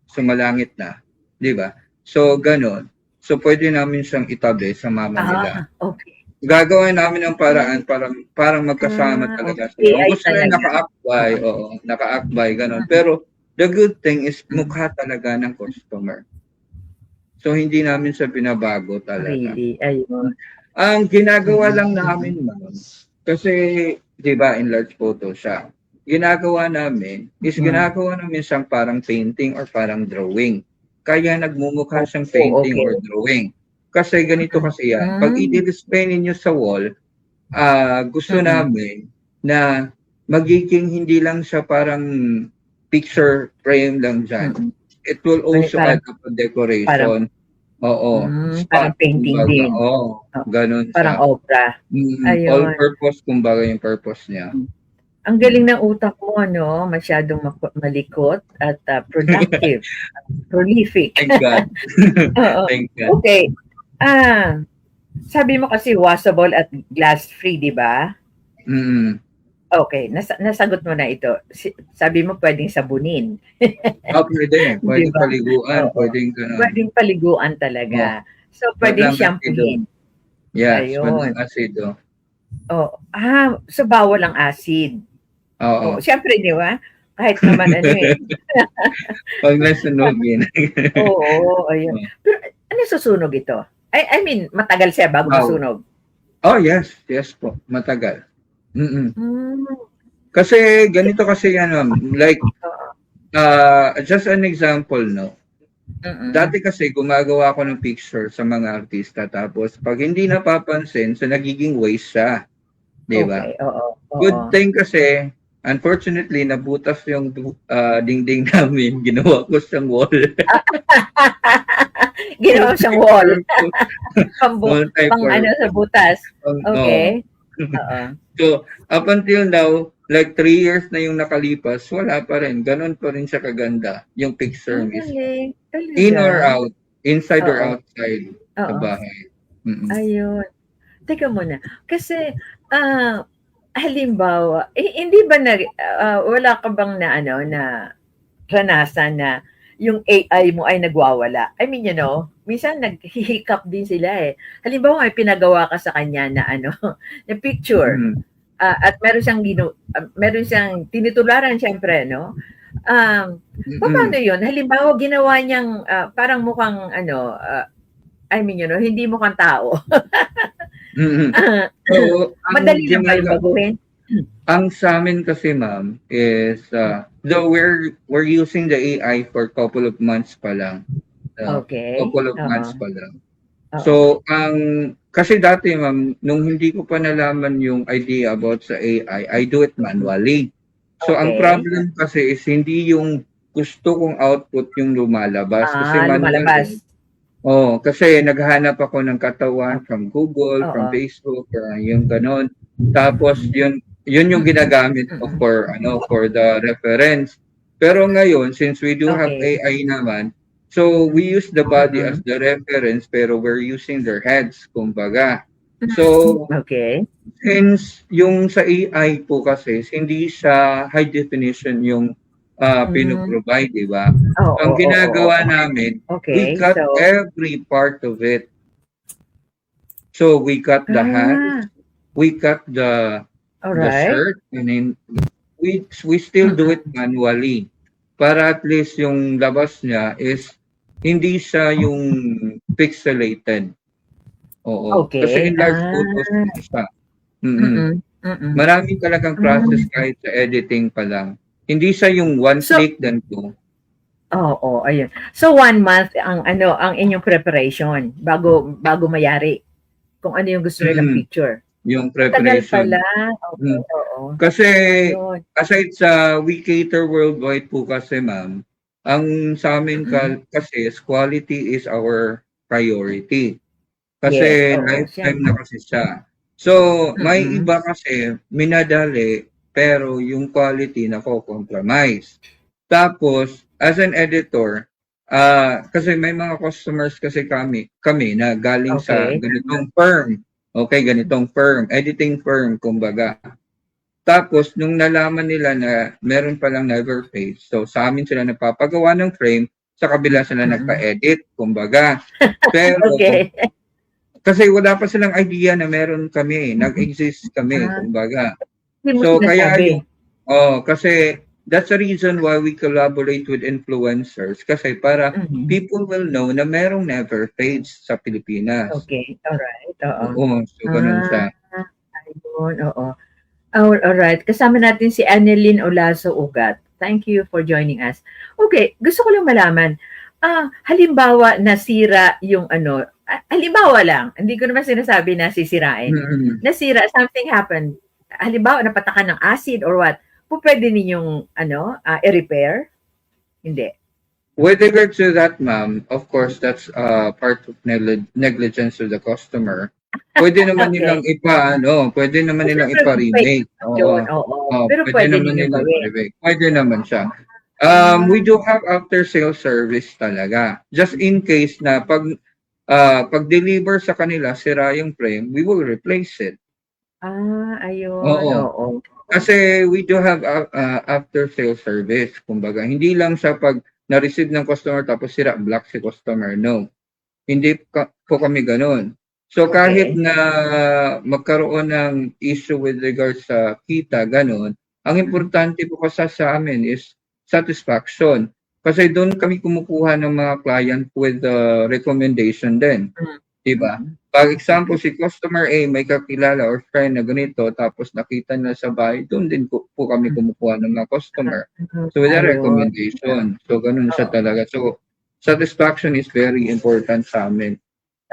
sumalangit na, di ba? So, ganon. So, pwede namin siyang itabi sa mama nila. Okay. Gagawin namin ang paraan para magkasama talaga. Okay. Kung gusto nila naka-akbay, ganon. Pero, the good thing is, mukha talaga ng customer. So, hindi namin siya binabago talaga. Really? Ayun. Ang ginagawa lang namin, ma'am, kasi, di ba, enlarged photo siya. Ginagawa namin siyang parang painting or parang drawing. Kaya nagmumukha siyang painting or drawing. Kasi ganito kasi yan. Pag i-display ninyo sa wall, gusto namin na magiging hindi lang siya parang picture frame lang dyan. Mm. It will also Parang- add up a decoration. Oo. Parang painting kumbaga. din. Oo. Ganun Parang siya. opera. Ayun. All purpose, kumbaga yung purpose niya. Ang galing ng utak mo, no? Masyadong malikot at productive. Prolific. Thank God. Oo. Thank God. Okay. Sabi mo kasi washable at glass-free, di ba? Mm. Okay, nasagot mo na ito. Sabi mo pwedeng sabunin. Pwede. Pwedeng Diba? paliguan. Oo. Pwedeng ganun. Pwedeng paliguan talaga. So, pwedeng Madlang shampoohin. Yes, Ayun. madlang asido. Oh, so bawal ang acid. Oo. Siyempre, di ba? Kahit naman ano eh. Pag nasunogin. Oo, ayun. Pero ano susunog ito? I mean, matagal siya bago masunog. Oh, yes. Yes po. Matagal. Mm-mm. Hmm. Kasi ganito kasi yan, ma'am. Like, just an example, no? Mm-mm. Dati kasi gumagawa ako ng picture sa mga artista, tapos pag hindi napapansin, so nagiging waste siya. Di ba? Okay, oo. Good thing kasi, unfortunately, nabutas yung dingding namin. Ginawa ko siyang wall. Ginawa siyang wall. Wallpaper. Pang ano sa butas. Okay. Oo. So, up until now, like 3 years na yung nakalipas, wala pa rin. Ganon pa rin siya kaganda, yung picture mismo. In or out, inside or outside sa bahay. Mm-mm. Ayun. Teka muna. Kasi, halimbawa, hindi ba wala ka bang na ranasan na yung AI mo ay nagwawala? I mean, minsan naghihiccup din sila eh. Halimbawa, ay pinagawa ka sa kanya na na picture. At meron siyang tinitularan syempre, no? Paano yun? Halimbawa, ginawa niyang parang mukhang I mean, hindi mukhang tao. So, madali lang ba yung baguhin? Ang sa amin kasi, ma'am, is though we're using the AI for couple of months pa lang. Okay. Couple of months pa lang. So, kasi dati, ma'am, nung hindi ko pa nalaman yung idea about sa AI, I do it manually. So, ang problem kasi is hindi yung gusto kong output yung lumalabas. Kasi lumalabas. Kasi naghahanap ako ng katawan from Google, from Facebook, yung ganon. Tapos, yun yung ginagamit ko for the reference. Pero ngayon, since we do have AI naman, so we use the body as the reference, pero we're using their heads, kumbaga. So, since yung sa AI po kasi, hindi siya high definition yung pinuprovide, di ba? Ang ginagawa namin, we cut every part of it. So, we cut the hands, we cut the shirt, and then we still do it manually. Para at least yung labas niya is hindi siya yung pixelated. Kasi in large photos siya. Maraming talagang process kahit sa editing pa lang. Hindi siya yung one click then go. Ayun. So 1 month ang inyong preparation bago mayari kung ano yung gusto nilang picture. Yung preparation. Tagal pala. Kasi aside sa we cater worldwide po kasi, ma'am, ang sa amin kasi quality is our priority. Kasi lifetime na kasi siya. So, may iba kasi minadali pero yung quality nako-compromise. Tapos, as an editor, kasi may mga customers kasi kami na galing sa ganitong firm. Ganitong firm, editing firm, kumbaga. Tapos, nung nalaman nila na meron palang never face, so sa amin sila nagpapagawa ng frame, sa kabila sila nagpa-edit, kumbaga. Pero, kasi wala pa silang idea na meron kami, nag-exist kami, kumbaga. So, kaya kasi that's the reason why we collaborate with influencers, kasi para people will know na merong never fades sa Pilipinas. Alright. So ganun siya. Ayun, alright. Kasama natin si Annelyn Olaso Ugat. Thank you for joining us. Okay, gusto ko lang malaman, halimbawa nasira yung halimbawa lang, hindi ko naman sinasabi na sisirain. Nasira, something happened. halimbawa napatakan ng acid or what, po pwede ninyong i-repair? Hindi. With regard to that, ma'am, of course, that's part of negligence of the customer. Pwede naman Okay. nilang pwede naman nilang Siyempre, ipa-remake. Yun, oo. Pero pwede naman ninyong nilang gawin. i-remake. Pwede naman siya. We do have after-sale service talaga. Just in case na pag-deliver sa kanila, sira yung frame, we will replace it. Ayun. Oo. Oo. Kasi we do have after-sale service. Kumbaga, hindi lang siya pag na-receive ng customer tapos sira, black si customer. No. Hindi po kami ganun. So kahit Okay. na magkaroon ng issue with regards sa kita, ganun, ang importante po kasi sa amin is satisfaction. Kasi doon kami kumukuha ng mga client with recommendation din. Diba? Pag example, si customer A may kakilala or friend na ganito, tapos nakita na sa bahay, doon din po kami kumukuha ng mga customer. So with a Ayun. recommendation. So ganun siya talaga. So satisfaction is very important sa amin.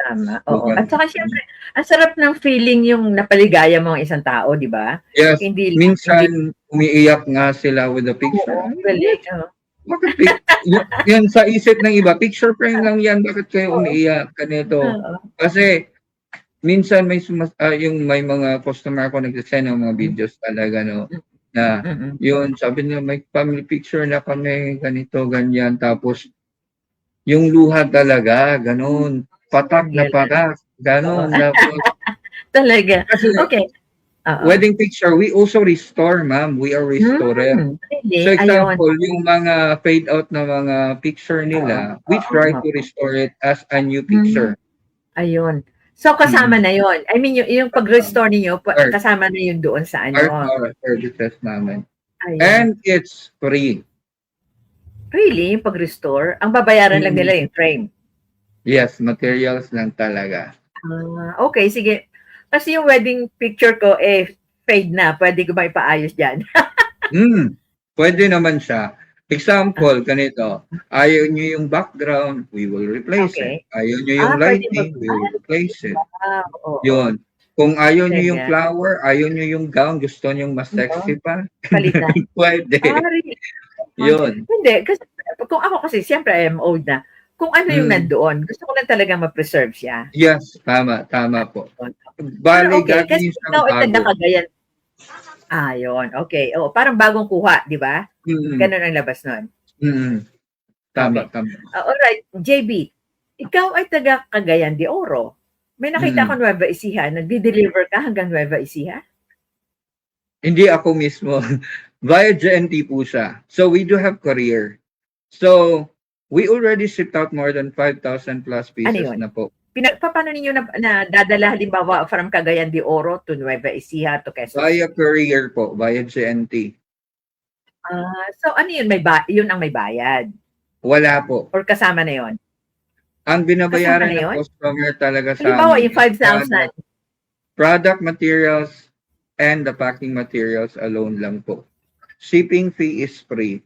Tama. So, Oo. At saka syempre, ang sarap ng feeling yung napaligaya mo ang isang tao, di ba? yes, Hindi minsan umiiyak nga sila with the picture. Oo, galing. Oo. Bakit yan sa isip ng iba, picture frame lang yan, bakit kayo umiiyak ganito? Oo. Kasi minsan may may mga customer ako nagsasend ng mga videos talaga na yun, sabi nila may family picture na kami, ganito, ganyan, tapos yung luha talaga, ganun, patak na patak, ganun, tapos Talaga. kasi Okay. wedding picture, we also restore, ma'am. We are restorer. Really? So example, Ayun. yung mga fade out na mga picture nila, we try to restore it as a new picture. Ayun. So kasama na yon. I mean, yung pag-restore niyo, kasama na yun doon sa Our services namin. Ayun. And it's free. Really? Yung pag-restore? Ang babayaran lang nila yung frame? Yes, materials lang talaga. Okay, sige. Kasi yung wedding picture ko, fade na. Pwede ko ba ipaayos dyan? Pwede naman siya. Example, ganito. Ayaw nyo yung background, we will replace it. Ayaw nyo yung lighting, we will replace it. Yun. Kung ayaw nyo yung flower, ayaw nyo yung gown, gusto nyo mas sexy pa, palitan. pwede. Yun. Hindi, kasi kung ako kasi, siyempre I am old na. Kung ano yung nandoon, gusto ko lang talaga ma-preserve siya. Yes, tama po. Bali, kasi ikaw ay taga-Cagayan. Yun. Okay. Parang bagong kuha, di ba? Ganun ang labas nun. Tama. Alright, JB, ikaw ay taga-Cagayan de Oro. May nakita ko Nueva Ecija, nagdi-deliver ka hanggang Nueva Ecija? Hindi ako mismo. Via GNT po siya. So we do have courier. So we already shipped out more than 5,000 plus pieces na po. Paano ninyo na dadala halimbawa from Cagayan de Oro to Nueva Ecija to Quezon? Via courier po, via GNT. So ano yun? Yun ang may bayad? Wala po. Or kasama na yun? Ang binabayaran ng customer talaga sa halimbawa yung 5,000. Product materials and the packing materials alone lang po. Shipping fee is free.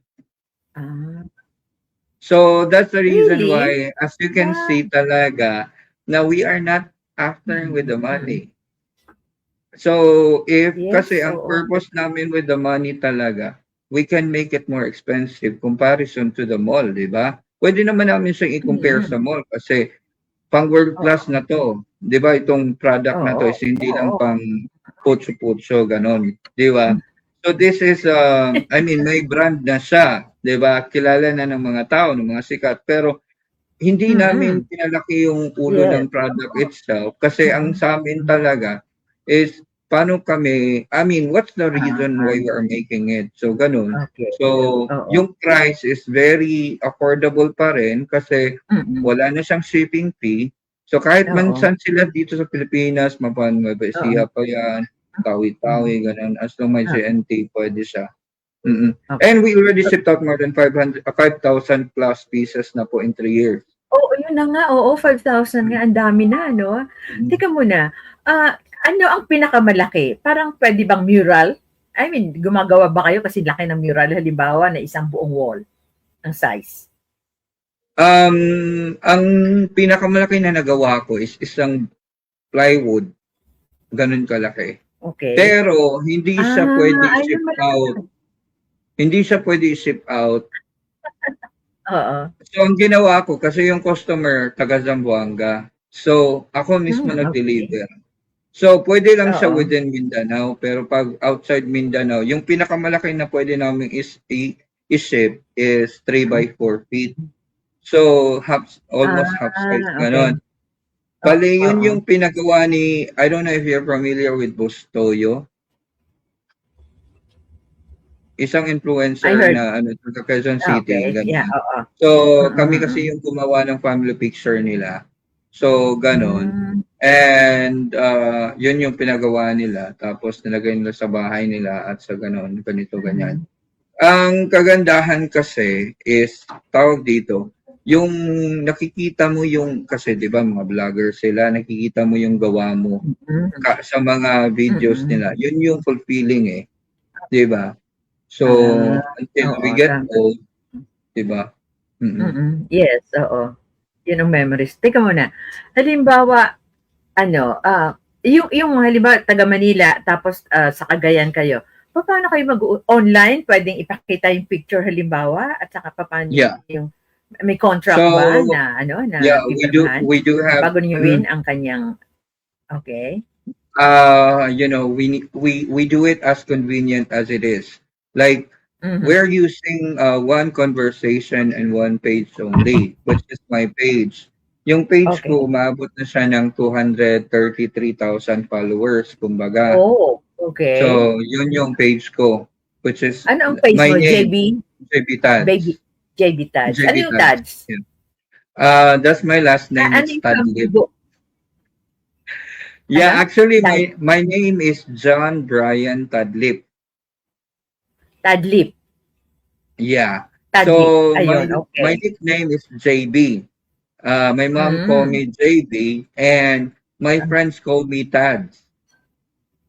So that's the reason why, as you can see talaga, na we are not after with the money. So kasi ang purpose namin with the money talaga, we can make it more expensive comparison to the mall, di ba? Pwede naman namin siyang i-compare sa mall kasi pang world class na to, di ba? Itong product na to is hindi lang pang putso-putso, ganon, di ba? So this is, may brand na siya, di ba? Kilala na ng mga tao, ng mga sikat, pero hindi namin pinalaki yung ulo ng product itself kasi ang sa amin talaga is paano kami, what's the reason why we are making it? So, ganun. So, yung price is very affordable pa rin kasi wala na siyang shipping fee. So, kahit man saan sila dito sa Pilipinas, Nueva Ecija pa yan, Tawi-Tawi, ganun. As long may GNT, pwede siya. And we already shipped out more than 5,000 plus pieces na po in 3 years. Yun na nga. 5,000 nga. Ang dami na, no? Teka muna. Ano ang pinakamalaki? Parang pwede bang mural? Gumagawa ba kayo kasi laki ng mural halimbawa na isang buong wall ang size? Ang pinakamalaki na nagawa ko is isang plywood. Ganun kalaki. Okay. Pero hindi siya pwede ayun ship pala. out. Hindi siya pwede ship out. Oo. So, ang ginawa ko, kasi yung customer, taga Zamboanga. So, ako mismo Okay. nag-deliver. So, pwede lang siya Oo. within Mindanao. Pero pag outside Mindanao, yung pinakamalaki na pwede namin i-ship is 3 by 4 feet. So, almost half size, Okay. ganon. Bali, yun Oo. yung pinagawa ni, I don't know if you're familiar with Bustoyo. Isang I influencer heard. na taga Quezon City, Okay. Yeah, ganyan. oo. So, kami Mm. kasi yung gumawa ng family picture nila. So, ganon. Mm. And yun yung pinagawa nila. Tapos nilagay nila sa bahay nila at sa ganon, ganito, ganyan. Ang kagandahan kasi is, tawag dito, yung nakikita mo yung, kasi di ba mga vlogger sila, nakikita mo yung gawa mo Mm. sa mga videos Mm. nila. Yun yung fulfilling eh. Di ba? So, until we Oo, get tama. old, di ba? Yes, oo. Yun ang memories. Teka muna. Halimbawa, yung halimbawa taga Manila tapos sa Cagayan kayo. Paano kayo online? Pwedeng ipakita yung picture halimbawa at saka paano Yeah. yung may contract So, ba na na yeah, pipirmahan we do have, bago niyo win ang kanyang okay. We do it as convenient as it is. Like, we're using one conversation and one page only, which is my page. Yung page ko, umabot na siya ng 233,000 followers, kumbaga. Oh, okay. So, yun yung page ko, which is ano ang page my mo? name, JB Tads. JB Tads. Ano yung Tads? Yeah. That's my last name. It's Tadlib. Yeah, actually, my name is John Brian Tadlip. Tadlip. Yeah. Tadlip. So, Ayun, my nickname is JB. My mom called me JB, and my friends called me Tads.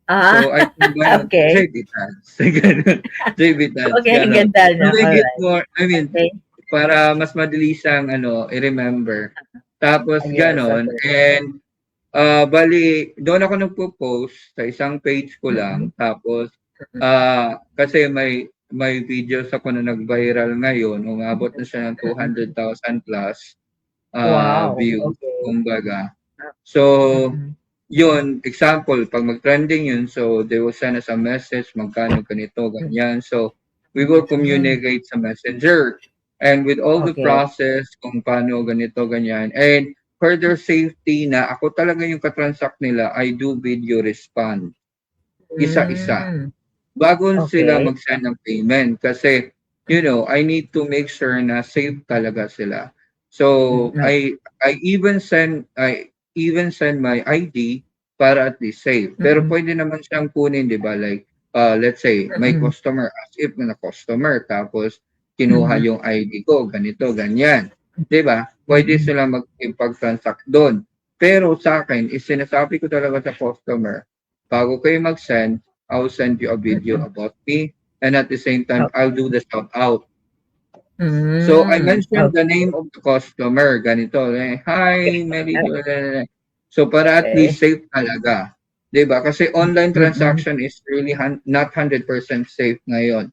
So, I combined JB Tads. JB Tads. Okay, ganda na. To make it more, para mas madali siyang, i-remember. Tapos, ganon. And, bali, doon ako nagpo-post sa isang page ko lang. Tapos, kasi may videos ako na nag-viral ngayon. Umabot na siya ng 200,000 plus views, kumbaga. So, yun, example, pag mag-trending yun, so they will send us a message, magkano ganito, ganyan. So, we will communicate sa messenger. And with all the process, kung paano ganito, ganyan. And for their safety na ako talaga yung katransact nila, I do video respond. Isa-isa. Bago sila mag-send ng payment. Kasi, I need to make sure na safe talaga sila. So, I even send my ID para at least safe. Pero pwede naman siyang kunin, di ba? Like, let's say, may customer, as if na customer, tapos kinuha yung ID ko, ganito, ganyan. Di ba? Pwede sila mag-transact doon. Pero sa akin, sinasabi ko talaga sa customer, bago kayo mag-send, I'll send you a video about me, and at the same time, I'll do the shout out. So, I mentioned the name of the customer, ganito. Hi, Mary. So, para at least safe talaga. Diba? Kasi online transaction is really not 100% safe ngayon.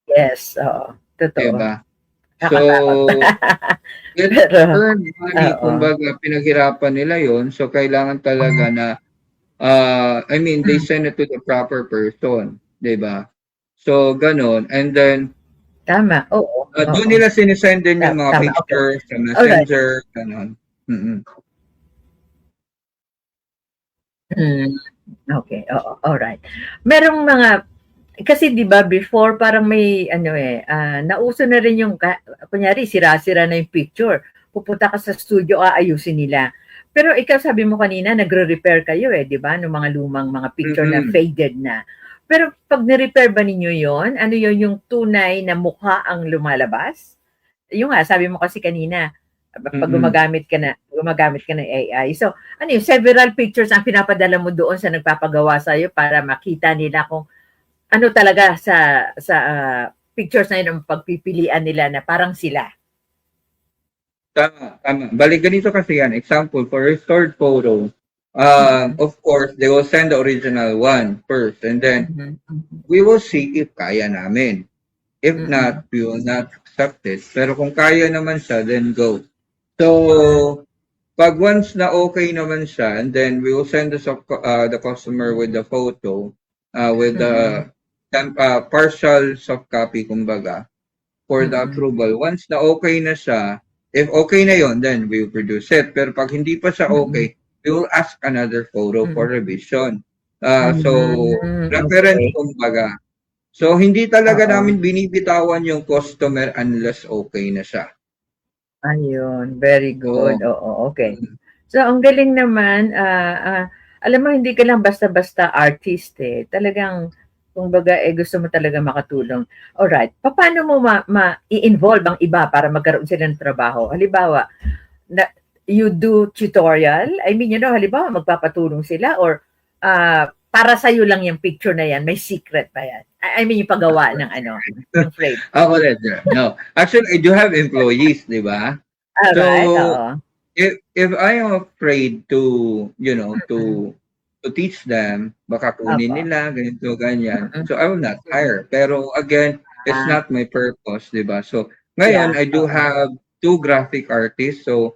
Yes, oo. Totoo. Diba? So, let's earn money, kumbaga, pinaghirapan nila yon. So, kailangan talaga na, they send it to the proper person. Diba? So, ganon. And then, tama, oo. Doon nila sinisend din yung mga pictures sa messenger, ganon. Okay, oo, alright. Merong mga, kasi di ba before parang may nauso na rin yung, kunyari sira-sira na yung picture. Pupunta ka sa studio, aayusin nila. Pero ikaw sabi mo kanina, nagre-repair kayo di ba? Ng mga lumang mga picture na faded na. Pero pag ni-repair ba ninyo yon? Ano yon yung tunay na mukha ang lumalabas? Yung sabi mo kasi kanina, pag gumagamit ka ng AI. So, several pictures ang pinapadala mo doon sa nagpapagawa sa'yo para makita nila kung ano talaga sa pictures na yun ang pagpipilian nila na parang sila. Tama. Balik ganito kasi yan. Example, for restored photo, Of course, they will send the original one first, and then Mhm. we will see if kaya namin. If not, we will not accept it. Pero kung kaya naman siya, then go. So, pag once na okay naman siya, and then we will send the customer with the photo, with the partial soft copy, kumbaga, for the approval. Once na okay na siya, if okay na yon, then we will produce it. Pero pag hindi pa siya okay, we will ask another photo for revision. So, reference, Okay. kumbaga. So, hindi talaga Oo. namin binibitawan yung customer unless okay na siya. Ayun, very good. Oo. Oo, okay. So, ang galing naman, alam mo, hindi ka lang basta-basta artist eh. Talagang, kumbaga, gusto mo talaga makatulong. Alright, paano mo i-involve ang iba para magkaroon sila ng trabaho? Halimbawa, you do tutorial? I mean, halimbawa, magpapatulong sila or para sa'yo lang yung picture na yan, may secret pa yan. I mean, yung paggawa ng ng frame. Ako rin. No. Actually, I do have employees, di ba? Alright, So, oo. if I am afraid to teach them, baka kunin Opo. nila, ganito, ganyan. So, I will not hire. Pero again, it's not my purpose, di ba? So, ngayon, Yeah, I do have 2 graphic artists. So,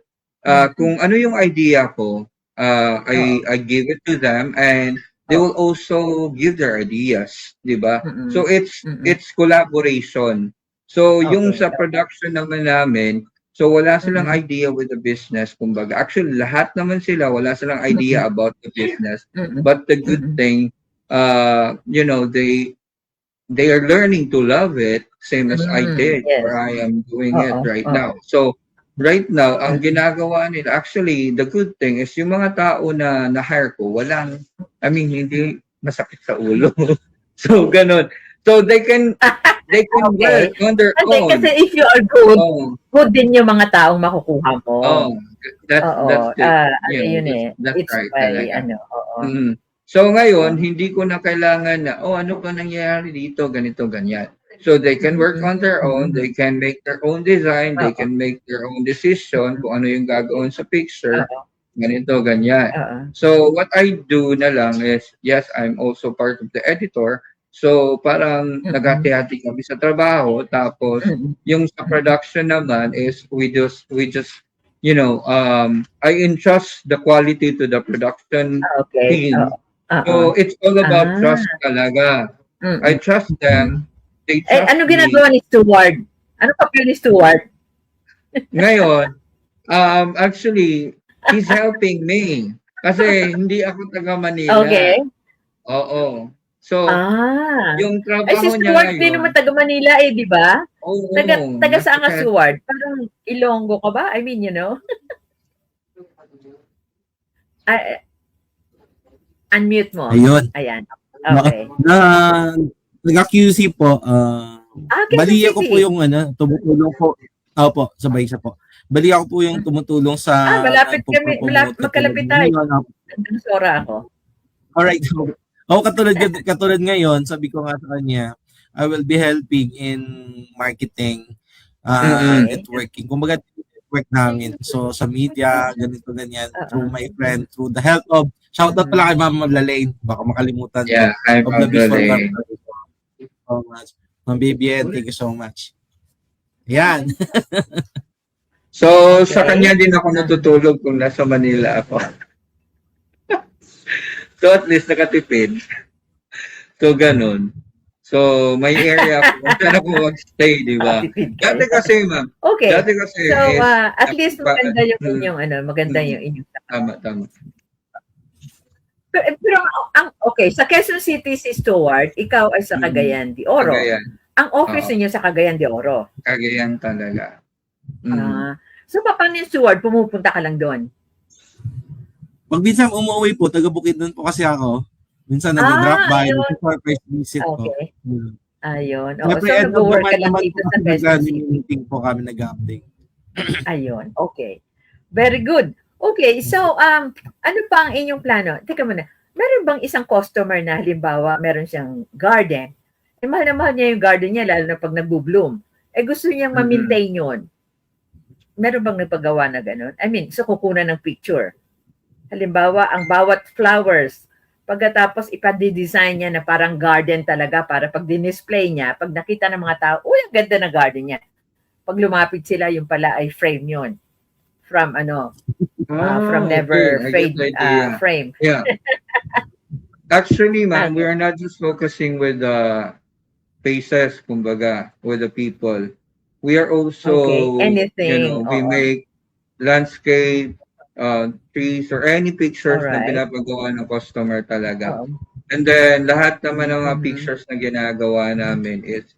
kung ano yung idea ko, I give it to them and they will also give their ideas, di ba? So, it's collaboration. So, yung Okay. sa production naman namin, so wala silang idea with the business, kumbaga. Actually, lahat naman sila, wala silang idea about the business. But the good thing, they are learning to love it, same as I did, Yes. or I am doing it Oo, right oo. now. So, right now, ang ginagawa nila, actually, the good thing is yung mga tao na na-hire ko, hindi masakit sa ulo. So, ganun. So, they can Okay. work on their own. Kasi if you are good, Oh, good din yung mga taong makukuha mo. that's Oo. it. Yun That's It's right by, talaga. oo. So ngayon, hindi ko na kailangan na, ano ba nangyayari dito, ganito, ganyan. So they can work on their own, they can make their own design, they can make their own decision kung ano yung gagawin sa picture, ganito, ganyan. Oo. So what I do na lang is, yes, I'm also part of the editor. So parang nagati-hati kami sa trabaho, tapos yung sa production naman is we just I entrust the quality to the production Okay. team. Oo. So it's all about trust talaga. I trust them. They trust Ano me. ginagawa ni Steward? Ano papel ni Steward? Ngayon, actually, he's helping me. Kasi hindi ako taga Manila. Okay. Oo. So, yung Si trabaho niya Steward din ngayon. naman taga Manila di ba? Oo. Taga saan nga Steward? Parang Ilonggo ka ba? I mean, unmute mo. Ayun. Ayan. Okay. Nag-QC po, bali QC. ako po yung tumutulong po. Opo, sabay siya po. Bali ako po yung tumutulong sa malapit kami, pagpropromote. magkalapit tayo. Ang sora ako. Alright. So, katulad ngayon, sabi ko nga sa kanya, I will be helping in marketing, networking. Kumbaga, network namin. So, sa media, ganito, ganyan, through my friend, through the help of, shoutout pala kay Ma'am Maglalain, baka makalimutan ko. Yeah, I'm of the visual Maglalain. Thank you so much. Ma'am BBN, thank you so much. Yan. So, sa kanya din ako natutulog kung nasa Manila ako. So, at least nakatipid. So, ganun. So, may area kung saan ako mag-stay, di ba? Dati kasi, ma'am. Okay. Dati kasi So, at least maganda yung inyong, maganda yung inyong. Tama. Pero, okay, sa Quezon City si Stewart, ikaw ay sa Cagayan de Oro. Cagayan. Ang office niyo sa Cagayan de Oro. Cagayan talaga. So, paano yung Stewart? Pumupunta ka lang doon? Pag minsan umuwi po, taga-Bukidnon po kasi ako. Minsan nag-drop by, first visit ko. Okay. Ayun. So, nag-work ka lang dito sa Quezon City. Meeting po kami nag-update. Ayun. Okay. Very good. Okay. So, ano pa ang inyong plano? Teka muna. Meron bang isang customer na halimbawa, meron siyang garden? Mahal na mahal niya yung garden niya, lalo na pag nagbo-bloom. Gusto niyang ma-maintain yun. Meron bang nagpagawa na gano'n? I mean, so kukunan ng picture. Halimbawa, ang bawat flowers, pagkatapos ipa-design niya na parang garden talaga para pag display niya, pag nakita ng mga tao, uy, ang ganda na garden niya. Pag lumapit sila, yung pala ay frame yun. From from never Okay. I get fade the idea. frame. Yeah. Actually, ma'am, we Okay. are not just focusing with the faces, kumbaga, with the people. We are Okay. also, Anything. we Oo. make landscape, trees, or any pictures na Alright. pinapagawa ng customer talaga. Oo. And then, lahat naman ng mga Mhm. pictures na ginagawa namin is,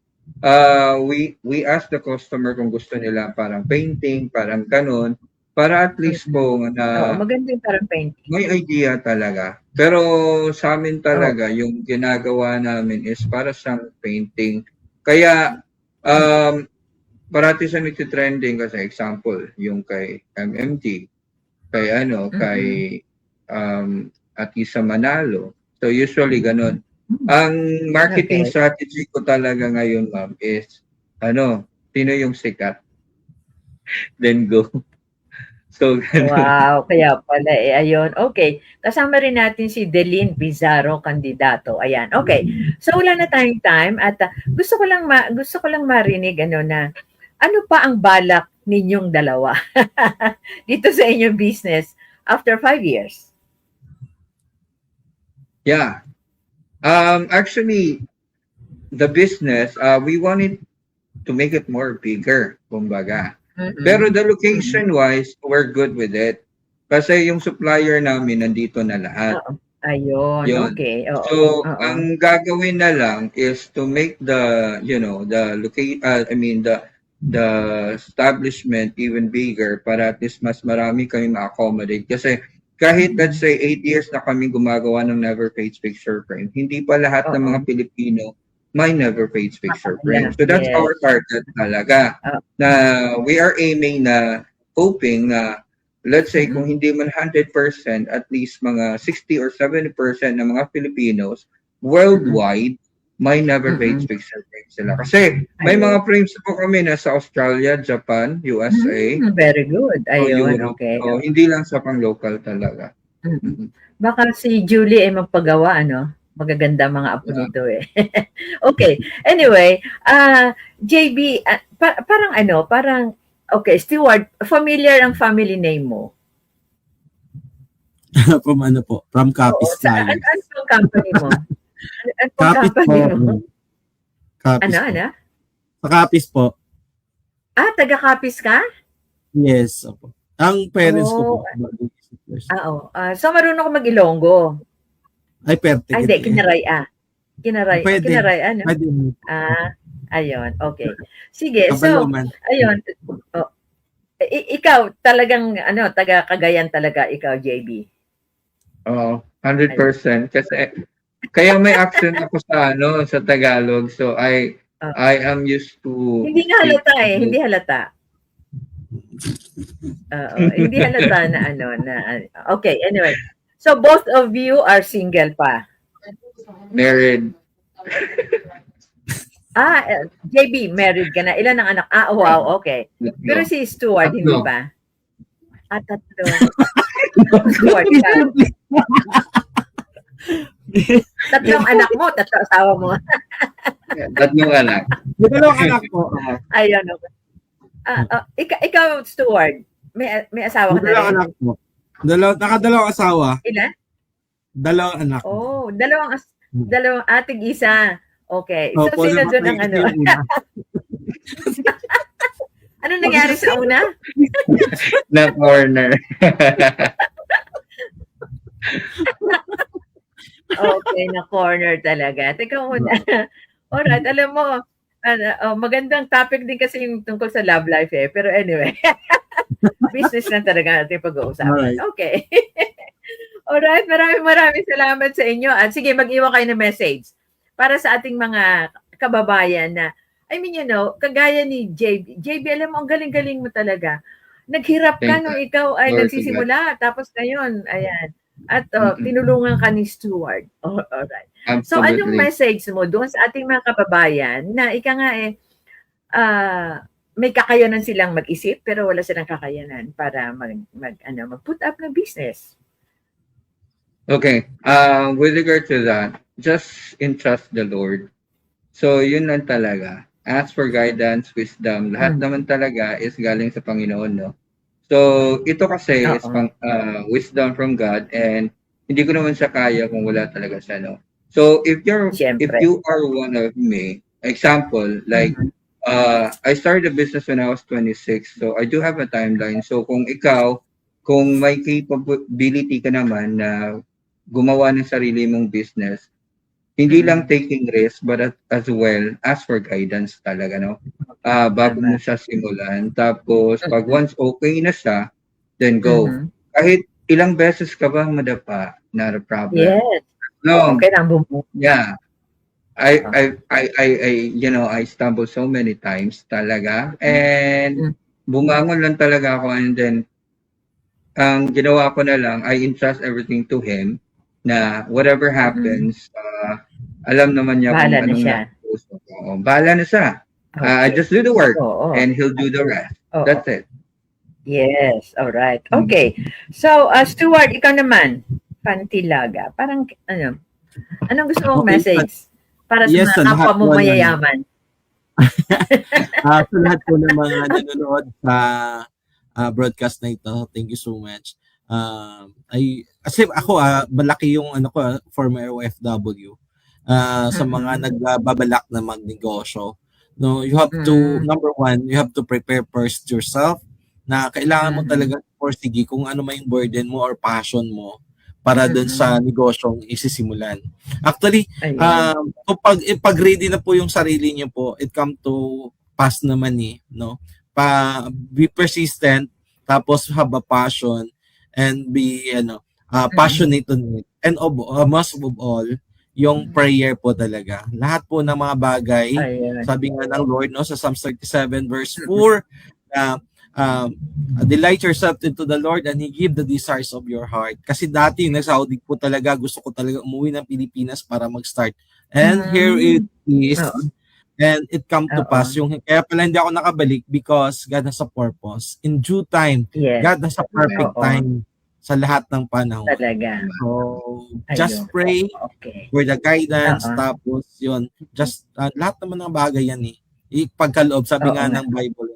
we ask the customer kung gusto nila parang painting, parang ganun, para at least po Oo, na maganda yung parang painting. may idea talaga. Pero sa amin Oo. talaga, yung ginagawa namin is para siyang painting. Kaya, parati siya nagtitrending kasi example, yung kay MMG, kay Atisa Manalo. So usually ganun. Ang marketing Okay. strategy ko talaga ngayon, ma'am, is sino yung sikat? Then go. So ganun. Wow, kaya pala ayun. Okay, kasama rin natin si Deline Pizarro, kandidato. Ayan. Okay. So wala na tayong time at gusto ko lang marinig na ano pa ang balak ninyong dalawa dito sa inyong business after 5 years? Yeah. Actually, the business, we wanted to make it more bigger, kumbaga. Pero the location-wise, we're good with it. Kasi yung supplier namin, nandito na lahat. Oo. Ayun, Yun. okay. Oo. So, Oo. ang gagawin na lang is to make the establishment even bigger para at least mas marami kami ma-accommodate. Kasi kahit let's say 8 years na kami gumagawa ng Never Fades picture frame, hindi pa lahat ng mga Oo. Pilipino may Never Fades picture frame. Yeah, So that's yes. our target talaga. Na we are aiming na hoping na let's say kung hindi man 100%, at least mga 60 or 70% ng mga Filipinos worldwide may Never Fades picture frame sila. Kasi may Ayun. mga frames po kami na sa Australia, Japan, USA, Very good. o Ayun, Europe. okay. So, hindi lang sa pang-local talaga. Baka si Julie ay magpagawa, magaganda mga apo nito eh. Okay. Anyway, JB, parang, okay, Stewart, familiar ang family name mo? From From Capiz Saan Flyers. ang company mo? Ano Capiz po. company mo? Capiz po. Ano? Sa Capiz po. Taga-Capiz ka? Yes. Opo. Ang parents ko po. Oo. So, marunong ko mag-Ilonggo. Ay, perte. Hindi, Kinaray. Pwede. Kinaray, Pwede. Ayun. Okay. Sige. So, Kabaluman. ayun. Ikaw, talagang, taga Cagayan talaga, ikaw, JB. Oo, 100%. Kasi, kaya may accent ako sa Tagalog. So, I am used to... Hindi nga halata eh. Hindi halata. Hindi halata na okay, anyway. So, both of you are single pa? Married. JB, married ka na. Ilan ang anak? Wow, okay. Pero si Stuart, hindi pa? Tatlo. Stuart ka. Tatlong anak mo, tatlo asawa mo. Tatlong anak. Dalawang anak po. Ayun. Ikaw, Stuart, may asawa ka na rin? Dalawang anak po. Nakadalawang asawa. Ilan? Dalawang anak. Oh, dalawang ating isa. Okay. So, Opo, sino doon ang ano nangyari sa una? Na corner. Okay, na corner talaga. Teka muna. Alright, alam mo, magandang topic din kasi yung tungkol sa love life eh. Pero anyway, business lang talaga natin pag-uusapan. Okay. Alright, maraming salamat sa inyo. At sige, mag-iwan kayo ng message para sa ating mga kababayan na, kagaya ni JB. JB, alam mo, ang galing-galing mo talaga. Naghirap ka nung ikaw ay nagsisimula. Tapos ngayon, ayan. At tinulungan ka ni Stuart. Alright. So, anong message mo doon sa ating mga kababayan na may kakayanan silang mag-isip pero wala silang kakayanan para mag-put up ng business? Okay. With regard to that, just entrust the Lord. So, yun lang talaga. Ask for guidance, wisdom. Lahat Mm. naman talaga is galing sa Panginoon, no? So, ito kasi is Oo. wisdom from God and hindi ko naman siya kaya kung wala talaga siya, no? So, if Siyempre. you are one of me, example, like, Mhm. I started a business when I was 26, so I do have a timeline. So, kung may capability ka naman na gumawa ng sarili mong business, hindi lang Mm. taking risk, but as well, ask for guidance talaga, no? Bago mo Tama. siya simulan. Tapos, pag Mm. once okay na siya, then go. Mhm. Kahit ilang beses ka ba madapa, not a problem. Yes. Oo, No, kailangan bumuo. yeah. Oo. I stumbled so many times talaga. And Mm. bumangon lang talaga ako and then ang ginawa ko na lang, I entrust everything to him na whatever Mm. happens, alam naman niya kung Bahala na anong siya. nasa puso ko. Bahala na siya. I Okay. just do the work Oo. and he'll do the rest. Oo. That's it. Yes, alright. Mm. Okay. So, Stuart, ikaw naman, Pantilaga. Parang anong gusto mong Okay, message para sa yes, mga sa kapwa lahat mo po ng mayayaman? sa lahat po ng mga nanonood sa broadcast na ito, thank you so much. Kasi ako, malaki yung ano ko, former OFW. Sa mga Mm. nagbabalak na magnegosyo, no, you have to, Mm. number one, you have to prepare first yourself na kailangan mo Mhm. talaga forsige kung ano may burden mo or passion mo para dun sa Mm. negosyong isisimulan. Actually, Ayun. kung pag ready na po yung sarili niyo po, it come to pass naman no? Be persistent, tapos have a passion, and be, Mm. passionate on it. And most of all, yung prayer po talaga. Lahat po ng mga bagay, Ayun. sabi nga ng Lord, no, sa Psalms 37 verse Mm. 4, na um, delight yourself into the Lord and He give the desires of your heart. Kasi dati, nag-Saudi po talaga, gusto ko talaga umuwi ng Pilipinas para mag-start. And here it Hmm. is, Oo. and it come to Oo. pass. Kaya pala hindi ako nakabalik because God has a purpose. In due time, Yes. God has a perfect Oo. time sa lahat ng panahon. Talaga. So, just Ayun. pray Okay. for the guidance, Oo. tapos yun, just lahat naman ng bagay yan ipagkaloob, sabi Oo nga nga. ng Bible,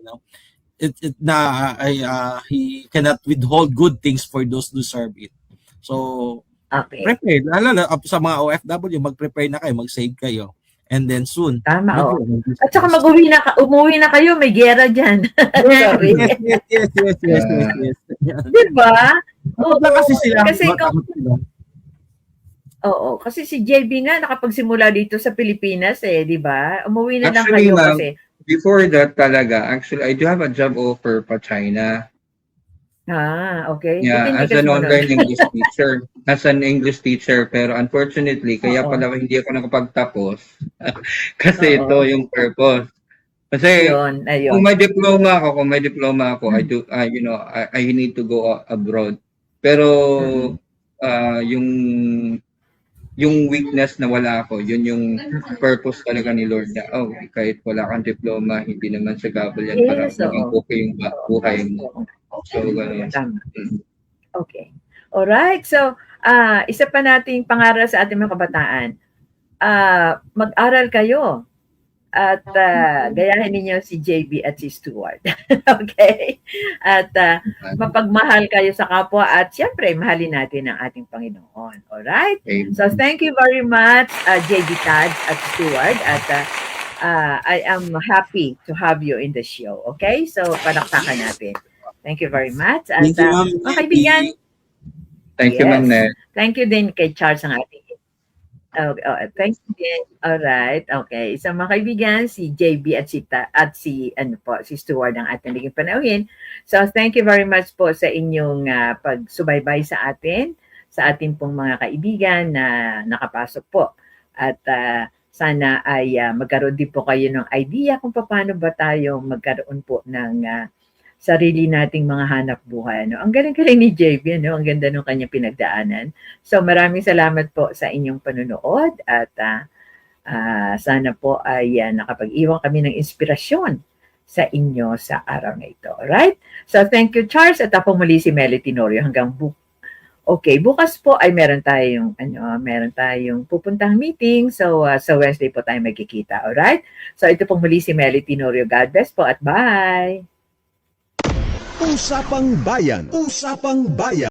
he cannot withhold good things for those who serve it. So, Okay. prepare, lalo na sa mga OFW, mag-prepare na kayo, mag-save kayo, and then soon, Tama, oo. mag-grow ng At saka business. umuwi na kayo, may giyera diyan. Sorry. Yes. 'Di ba? Takot lang kasi sila. Kasi Takot sila. Oo, kasi si JB nga nakapagsimula dito sa Pilipinas 'di ba? Umuwi na lang Actually, kayo ma'am, kasi before that talaga, actually, I do have a job offer pa China. okay. Buti Yeah, hindi as ka an sumunod. online English teacher. As an English teacher, pero unfortunately, kaya Oo, pala hindi ako nakapagtapos. Kasi ito oo. yung purpose. Kasi Ayun. kung may diploma ako, I do, I need to go abroad. Pero Mm. yung weakness na wala ako, yun yung Mm. purpose talaga ni Lord na, kahit wala kang diploma, hindi naman sa gabal yan para Yes, maging oo. okay yung Oo. buhay mo. Oo. So, ganun. Tama. Mm. Okay. Alright. So, isa pa nating pangaral sa ating mga kabataan. Mag-aral kayo at gayahin ninyo si JB at si Stuart. Okay? At mapagmahal kayo sa kapwa at siyempre, mahalin natin ang ating Panginoon. Alright? Amen. So, thank you very much, JB Tads at Stuart. At I am happy to have you in the show. Okay? So, palakpakan natin. Thank you very much. At Thank you, Ma'am mga kaibigan, Thank you, Ma'am yes. Ned. Thank you din kay Charles ang ating thank you din. Alright, okay. So mga kaibigan, si JB at si Stuart ang ating naging panauhin. So thank you very much po sa inyong pagsubaybay sa atin, sa ating pong mga kaibigan na nakapasok po. At sana ay magkaroon din po kayo ng idea kung paano ba tayo magkaroon po ng sarili nating mga hanap buhay. Ang galing-galing ni JB, ang ganda ng kanyang pinagdaanan. So maraming salamat po sa inyong panunood at sana po ay nakapag-iwan kami ng inspirasyon sa inyo sa araw na ito. Alright? So thank you, Charles. At ako muli si Melly Tenorio. Hanggang Okay, bukas po ay meron tayong pupuntang meeting. So sa Wednesday po tayo magkikita. Alright? So ito pong muli si Melly Tenorio. God bless po at bye! Usapang Bayan. Usapang Bayan.